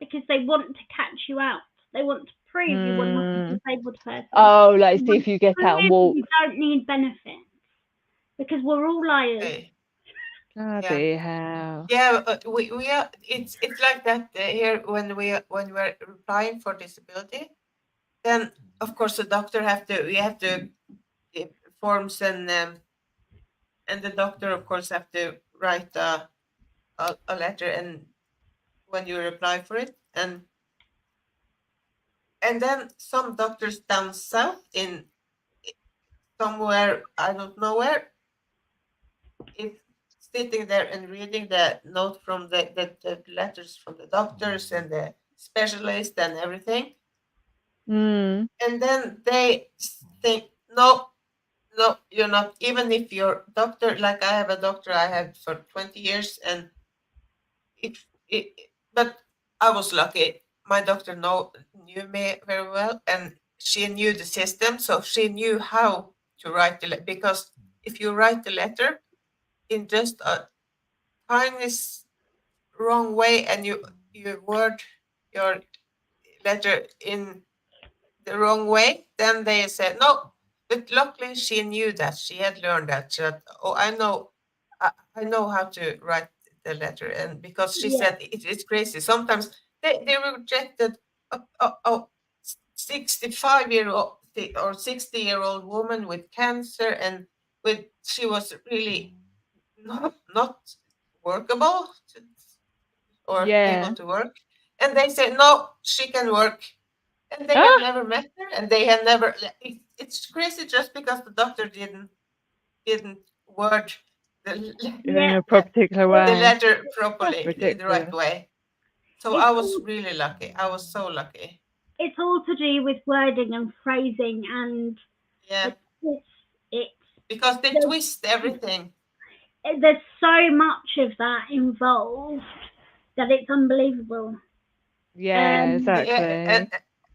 because they want to catch you out. They want to prove you are not a Mm. disabled person. Oh, like They see want if you to get out and prove walk. you don't need benefits because we're all liars. okay. Yeah, Bloody hell. yeah. We are. It's like that here when we're applying for disability. Then of course the doctor have to we have to give forms, and the doctor of course have to write a letter, and when you reply for it, and then some doctors down south in somewhere I don't know where is sitting there and reading the note from the letters from the doctors and the specialist and everything, Mm. and then they think no, no, you're not. Even if your doctor, like I have a doctor I had for 20 years, and it but I was lucky. My doctor knew me very well, and she knew the system, so she knew how to write the letter. Because if you write the letter in just a tiny wrong way, and you word your letter in the wrong way, then they said no. But luckily, she knew that she had learned that. She had, oh, I know how to write the letter, and because she Yeah, said it's crazy. Sometimes they rejected a 65-year-old or 60-year-old woman with cancer, and with she was really not workable or able Yeah. to work, and they said no, she can work, and they have Ah. never met her, and they have never. it's crazy just because the doctor didn't word the in Yeah, a particular the way. letter properly, the right Ridiculous. way. So It's I was all- really lucky. I was so lucky. it's all to do with wording and phrasing, and Yeah, it's because they there's, twist everything. there's so much of that involved that it's unbelievable. Yeah, Um, exactly.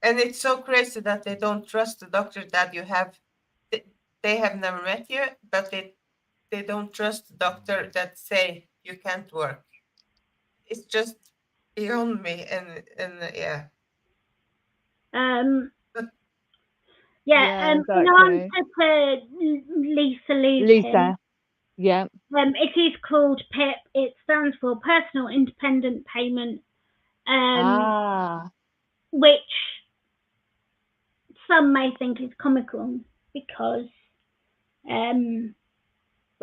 And it's so crazy that they don't trust the doctor that you have. They have never met you, but they don't trust the doctor that say you can't work. It's just beyond me, and yeah. um, But yeah, Yeah, in exactly. answer to Lisa Luton, Lisa. Yeah. it is called PIP. It stands for Personal Independent Payment, which some may think is comical because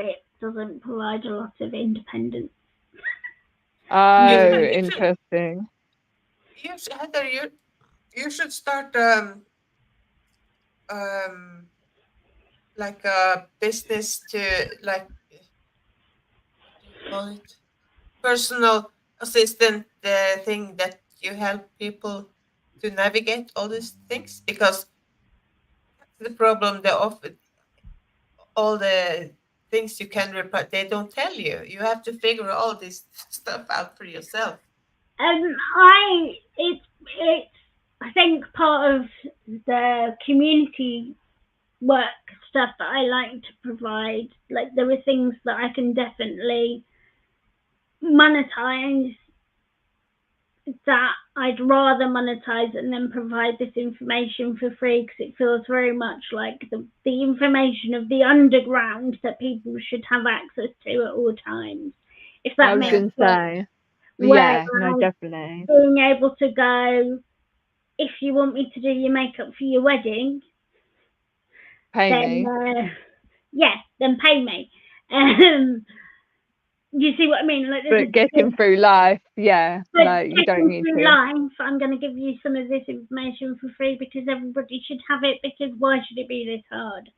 it doesn't provide a lot of independence. Oh, you interesting. Heather, you should start like a business to, like, what do you call it? Personal assistant thing that you help people to navigate all these things, because the problem, they often all the things you can reply, they don't tell you. You have to figure all this stuff out for yourself. I think part of the community work stuff that I like to provide, like there are things that I can definitely monetize that I'd rather monetize and then provide this information for free, because it feels very much like the information of the underground that people should have access to at all times. If I that was makes going to sense. say. Yeah, no, Whereas definitely. being able to go, if you want me to do your makeup for your wedding, Pay then me. then pay me. You see what I mean? Like, But getting through life, yeah, like you don't need through to. life, I'm going to give you some of this information for free because everybody should have it. Because why should it be this hard?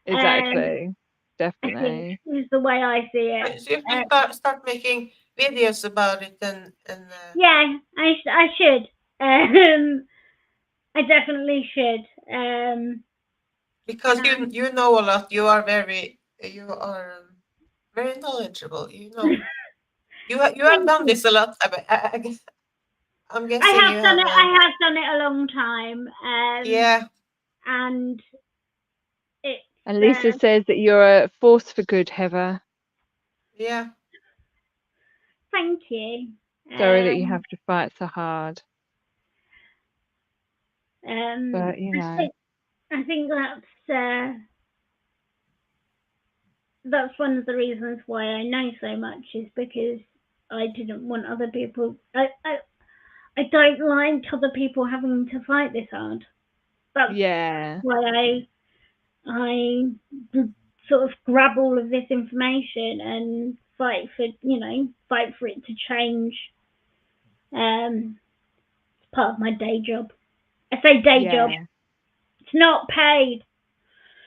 Exactly. I think Definitely. is the way I see it. So you have to start making videos about it, and Yeah, I should. I definitely should. because you know a lot. You are very knowledgeable. You have done this a lot. I guess I'm guessing you have. I have done it a long time. Yeah. And it's And Lisa says that you're a force for good, Heather. Yeah. Thank you. Sorry that you have to fight so hard. But you know. I think that's one of the reasons why I know so much, is because I didn't want other people. I don't like other people having to fight this hard. That's why I sort of grab all of this information and fight for it to change. It's part of my day job. I say day job. It's not paid.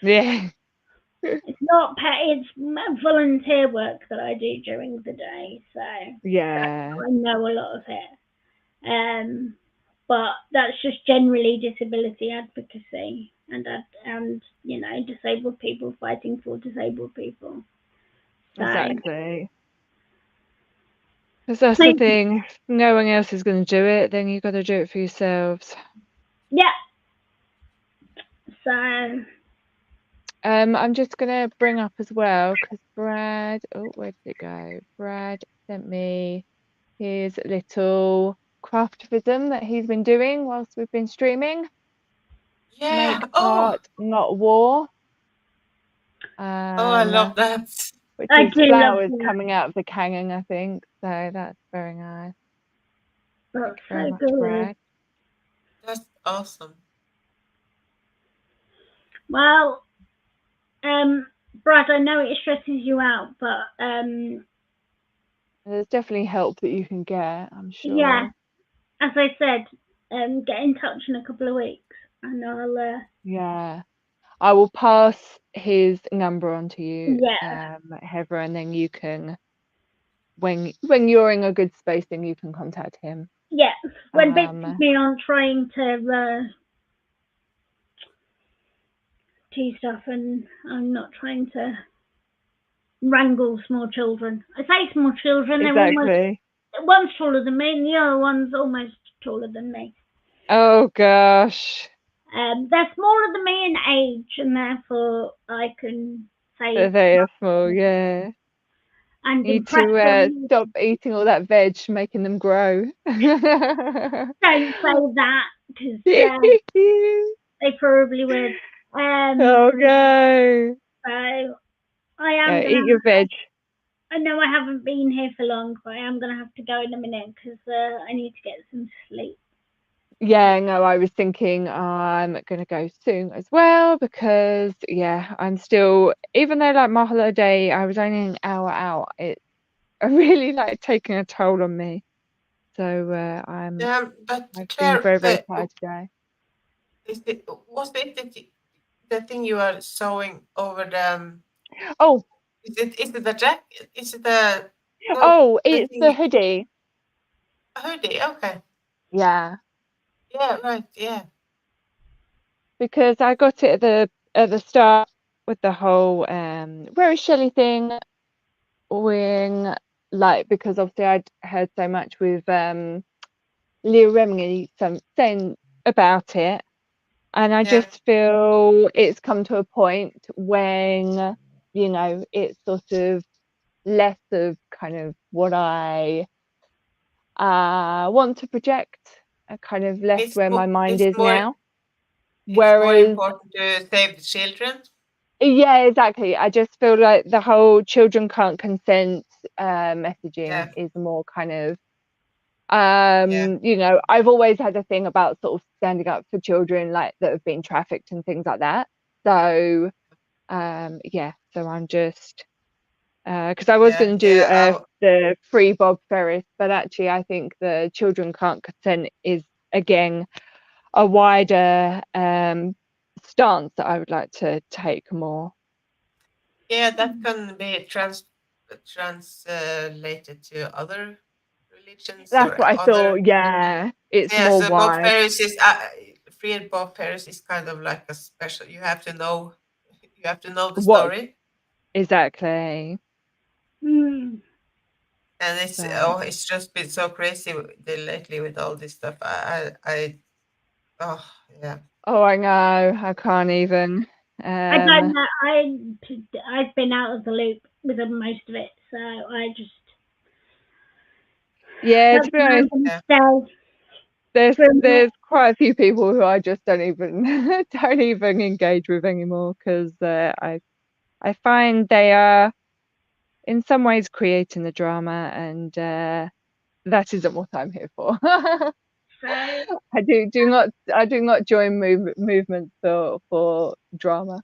Yeah. It's not paid. It's volunteer work that I do during the day, so yeah, I know a lot of it. But that's just generally disability advocacy and disabled people fighting for disabled people. So, exactly. Because that's the thing. If no one else is going to do it, then you've got to do it for yourselves. Yeah. So. I'm just going to bring up as well, because Brad, where did it go? Brad sent me his little craftivism that he's been doing whilst we've been streaming. Yeah. Make art, not war. I love that. Which is flowers coming out of the cannon, I think. So that's very nice. That's very much, good. Brad. That's awesome. Well, Brad, I know it stresses you out, but there's definitely help that you can get, I'm sure. Yeah, as I said, get in touch in a couple of weeks, and I'll. Yeah, I will pass his number on to you, Yeah. Heather, and then you can, when you're in a good space, then you can contact him. Yeah. When Bits Um, me on trying to do stuff, and I'm not trying to wrangle small children. I say small children, they're almost, exactly. one's taller than me and the other one's almost taller than me. Oh gosh. They're smaller than me in age, and therefore I can say They are small, yeah. and Need impress to them. stop eating all that veg, making them grow. Don't say that, because they probably would. Oh no. So I am gonna. Eat your veg. I know I haven't been here for long, but I am gonna have to go in a minute because I need to get some sleep. Yeah, no, I was thinking I'm gonna go soon as well because yeah, I'm still, even though like my holiday, I was only an hour out, it's really like taking a toll on me. So Yeah, but I've been Claire, very, very tired today. was it the thing you are sewing over the? Oh, Is it the jacket? Is it the? No, oh, the it's thing the hoodie. hoodie. Okay. Yeah, Yeah. Right. Yeah. because I got it at the start with the whole where is Shelley thing, when like, because obviously I'd heard so much with Leah Remini saying about it, and I Yeah. just feel it's come to a point when, you know, it's sort of less of kind of what I want to project, kind of less where my mind It's is more. now. It's more Whereas, important to save the children. yeah, exactly. I just feel like the whole children can't consent messaging Yeah. is more kind of, Yeah. you know, I've always had a thing about sort of standing up for children like that have been trafficked and things like that. So yeah, so I'm just because I was Yeah. going to do Yeah. the free Bob Ferris, but actually I think the children can't consent is again a wider stance that I would like to take more. Yeah. That can be translated to other religions That's or what I other. thought. Yeah, it's Yeah. more So Bob wide. Ferris is free and Bob Ferris is kind of like a special. You have to know. You have to know the What story. exactly? Mm. And So, it's just been so crazy lately with all this stuff. Oh yeah. oh, I know. I can't even. I don't know. I've been out of the loop with most of it, so I just Yeah, that's to be where I'm honest, going Yeah. to stay. For a minute. there's quite a few people who I just don't even don't even engage with anymore because I find they are in some ways creating the drama, and that isn't what I'm here for. So I do not join movements for drama.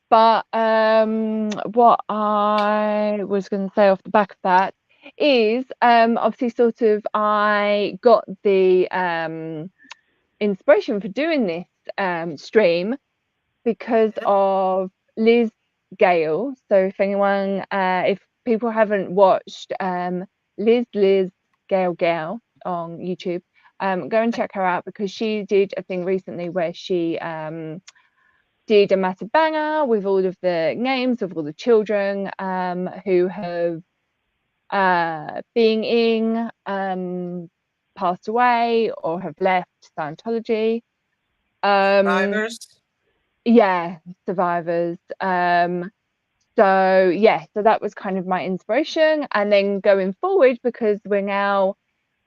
But what I was going to say off the back of that is obviously sort of I got the inspiration for doing this stream because Yeah. of Liz Gale. So if people haven't watched Liz Gale on YouTube, go and check her out because she did a thing recently where she did a massive banger with all of the names of all the children who have being passed away or have left Scientology. Survivors. Yeah, survivors. So yeah, so that was kind of my inspiration. And then going forward, because we're now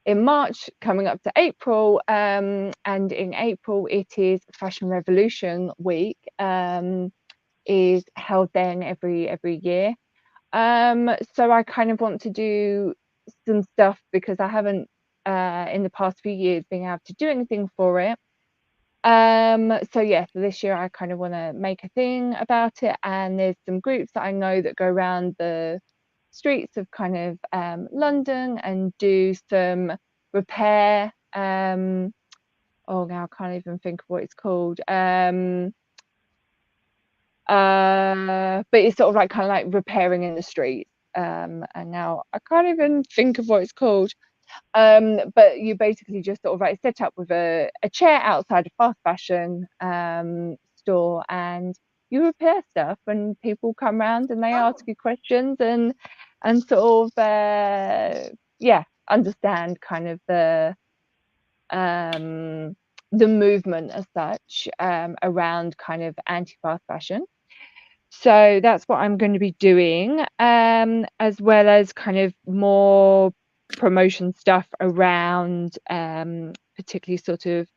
in March coming up to April, and in April it is Fashion Revolution Week, is held then every year. So I kind of want to do some stuff because I haven't in the past few years been able to do anything for it. So yeah, so this year I kind of want to make a thing about it, and there's some groups that I know that go around the streets of kind of London and do some repair. Oh, now I can't even think of what it's called. but it's sort of like kind of like repairing in the streets. And now I can't even think of what it's called. But you basically just sort of like set up with a chair outside a fast fashion store, and you repair stuff, and people come around and they ask you questions and sort of understand kind of the movement as such around kind of anti-fast fashion. So that's what I'm going to be doing, as well as kind of more promotion stuff around particularly sort of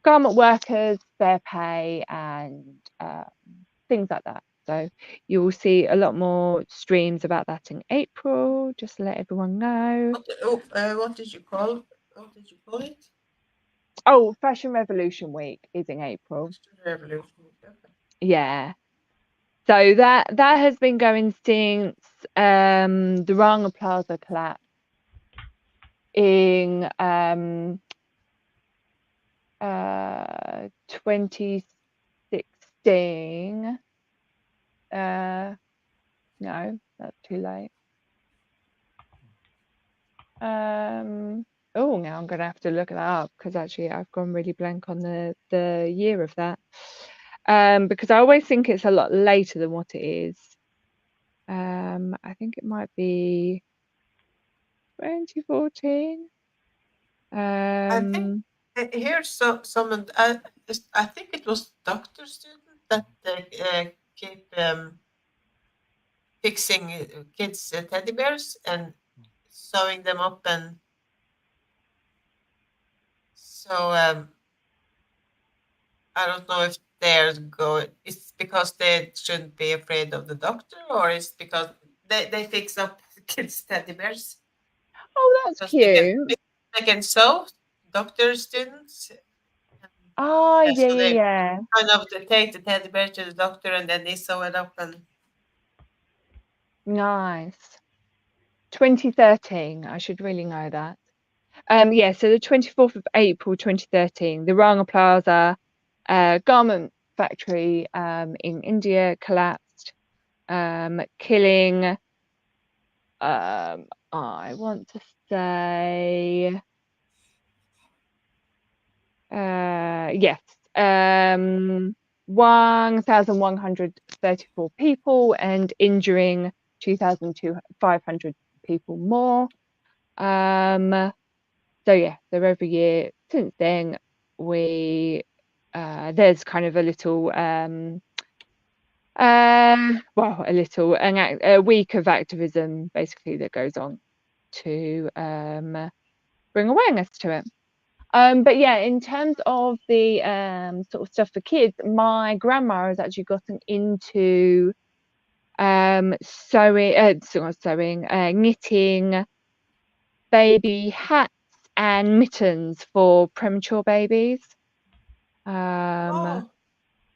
garment workers, fair pay, and things like that. So you will see a lot more streams about that in April, just to let everyone know. What did you call it? Oh, Fashion Revolution Week is in April. Revolution. Okay. Yeah. So that has been going since the Rana Plaza collapse in 2016. No, that's too late. Oh, now I'm gonna have to look that up, because actually I've gone really blank on the year of that. Because I always think it's a lot later than what it is. I think it might be 2014. I think here's someone. I think it was doctor student that keep fixing kids' teddy bears and sewing them up, and so I don't know if they're going. It's because they shouldn't be afraid of the doctor, or it's because they fix up kids' teddy bears. Oh, that's Because cute. they can sew, doctor students. Oh, Yeah, so they yeah. kind of they take the teddy bear to the doctor and then they sew it up and. Nice. 2013. I should really know that. Yeah, so the 24th of April 2013, the Rana Plaza garment factory in India collapsed, killing, I want to say, yes, 1,134 people and injuring 2,500 people more. So yeah, so every year since then, there's kind of a little a week of activism basically that goes on to bring awareness to it. But yeah, in terms of the sort of stuff for kids, my grandma has actually gotten into knitting baby hats and mittens for premature babies,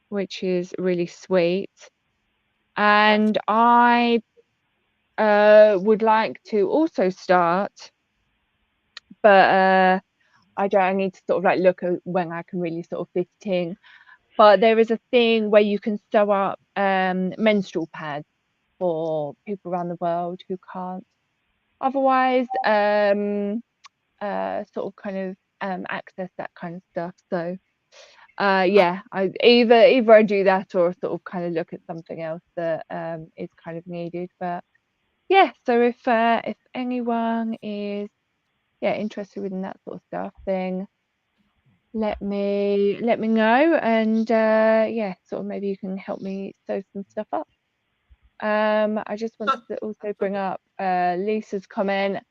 which is really sweet. And I would like to also start, but I need to sort of like look at when I can really sort of fit it in. But there is a thing where you can sew up menstrual pads for people around the world who can't otherwise sort of kind of access that kind of stuff. So yeah, I either I do that or sort of kind of look at something else that is kind of needed. But yeah, so if anyone is interested in that sort of stuff, then let me know, and yeah, sort of maybe you can help me sew some stuff up. I just want to also bring up Lisa's comment.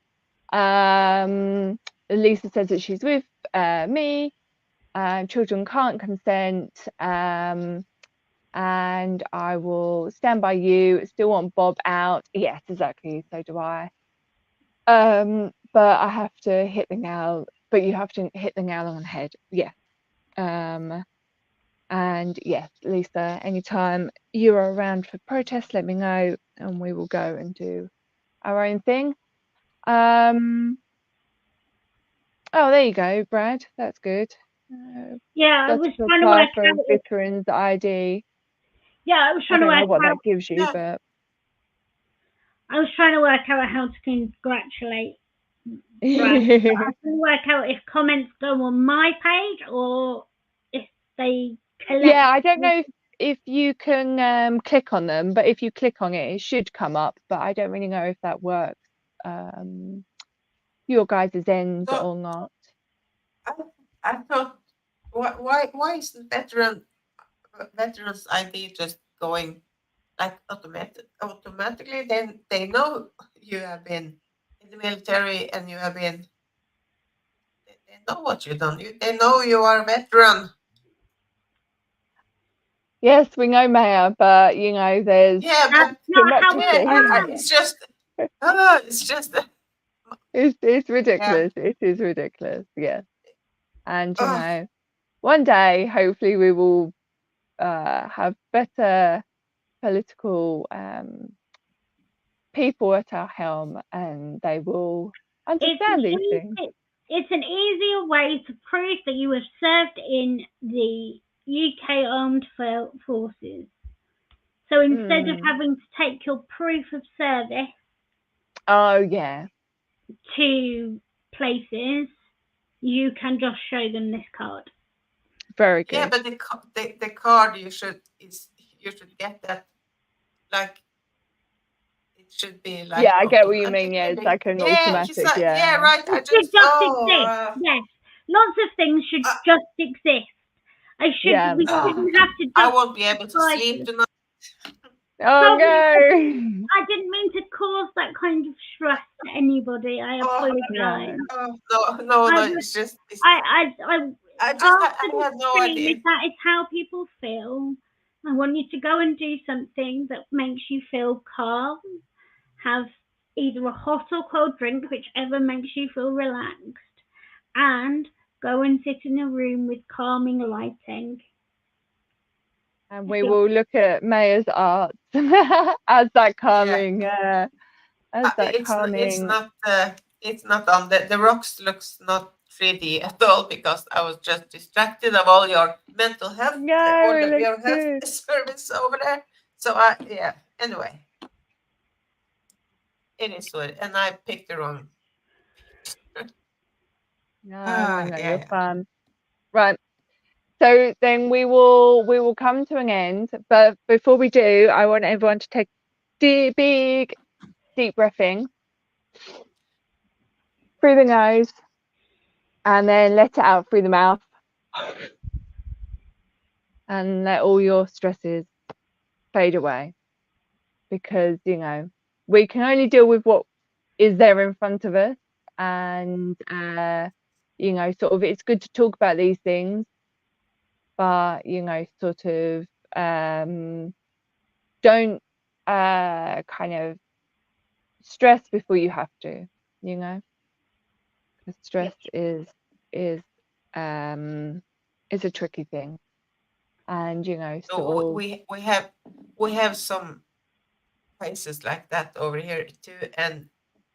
Lisa says that she's with me. Children can't consent, and I will stand by you. Still want Bob out. Yes, exactly. So do I. But I have to hit the nail. But you have to hit the nail on the head. Yeah. And yes, Lisa, anytime you are around for protest, let me know, and we will go and do our own thing. Oh, there you go, Brad. That's good. Yeah, I was to trying to apply work for out. veterans ID. Yeah, I was I trying to don't know work what out. that gives you, Yeah. but I was trying to work out how to congratulate Brad. I can work out if comments go on my page or if they collect. yeah, I don't know if you can click on them, but if you click on it, it should come up. But I don't really know if that works your guys' end So or not. I thought, why is the veterans ID just going like automatically? Then they know you have been in the military and you have been. They know what you've done. They know you are a veteran. Yes, we know, Maya, but there's Yeah, That's but too not much how of it this. it's just. It's Yeah. ridiculous. It is ridiculous. Yes. And Ugh. one day, hopefully, we will have better political people at our helm, and they will understand these things. It's an easier way to prove that you have served in the UK Armed Forces. So instead of having to take your proof of service Oh yeah, to places, you can just show them this card. very Yeah, good. but the card you should get that like it should be like Yeah, I get what you automatic. mean. Yeah, it's Maybe. like an Yeah, automatic. yeah, right. I It should just just exist. Yes, lots of things should just exist. Yeah. We shouldn't have to. I won't be able to sleep tonight. Oh no. I didn't mean to cause that kind of stress to anybody. I apologize. No. It's just. I I had no saying idea. if that is how people feel, I want you to go and do something that makes you feel calm. Have either a hot or cold drink, whichever makes you feel relaxed, and go and sit in a room with calming lighting. And we will look at Maya's art as that calming. It's not on the rocks looks not 3D at all because I was just distracted of all your mental health No, or it looks your health good. service over there. So anyway, it is what, and I picked the wrong. No, you're Yeah. fun. Right. So then we will come to an end. But before we do, I want everyone to take big deep breath in through the nose and then let it out through the mouth. And let all your stresses fade away. Because, we can only deal with what is there in front of us. And, sort of it's good to talk about these things. But, sort of don't kind of stress before you have to, because stress is a tricky thing. And, So we have some places like that over here too, and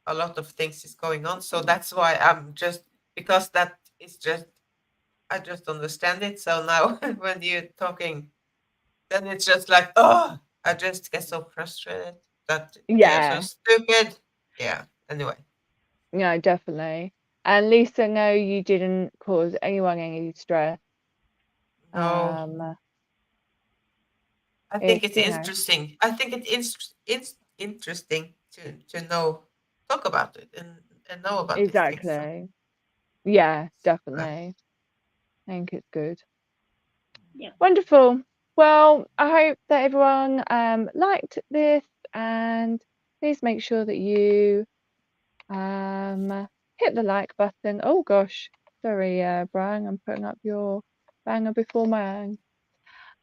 a lot of things is going on. So that's why I'm just because that is just I just understand it. So now when you're talking, then it's just like I just get so frustrated that they are so yeah, stupid. Yeah. Anyway. definitely. And Lisa, no, you didn't cause anyone any stress. No. I think it's interesting. I think it's interesting to talk about it and know about these things. So. Exactly. Yeah, definitely. I think it's good. Yeah. Wonderful. Well, I hope that everyone liked this, and please make sure that you hit the like button. Oh gosh, sorry, Brian, I'm putting up your banger before mine.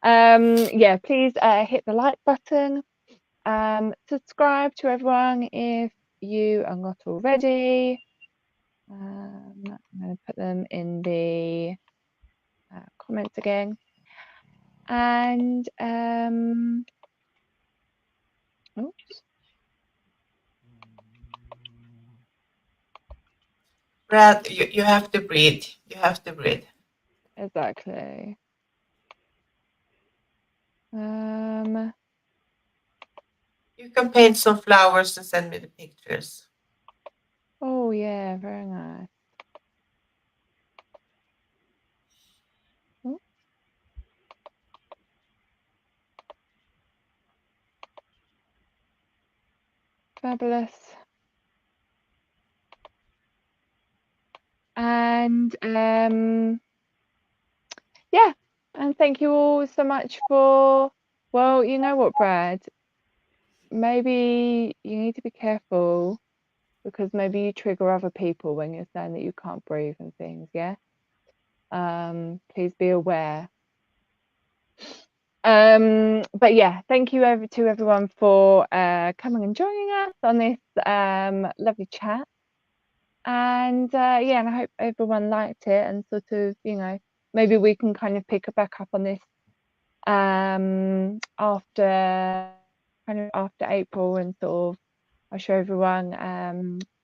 Yeah, please hit the like button. Subscribe to everyone if you are not already. I'm going to put them in the comments again. And oops. Brad, you have to breathe. You have to breathe. Exactly. You can paint some flowers and send me the pictures. Oh yeah, very nice. Oh. Fabulous. And yeah, and thank you all so much for, well, you know what, Brad, maybe you need to be careful because maybe you trigger other people when you're saying that you can't breathe and things, yeah? Please be aware. But yeah, thank you to everyone for coming and joining us on this lovely chat. And yeah, and I hope everyone liked it and sort of, you know, maybe we can kind of pick back up on this after April, and sort of I'll show everyone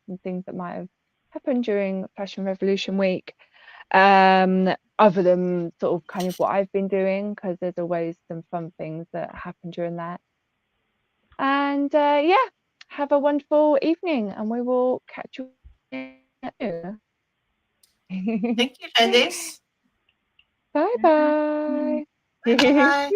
some things that might have happened during Fashion Revolution Week, other than sort of kind of what I've been doing, because there's always some fun things that happen during that. And yeah, have a wonderful evening, and we will catch you. Thank you, ladies. Bye bye. Bye-bye.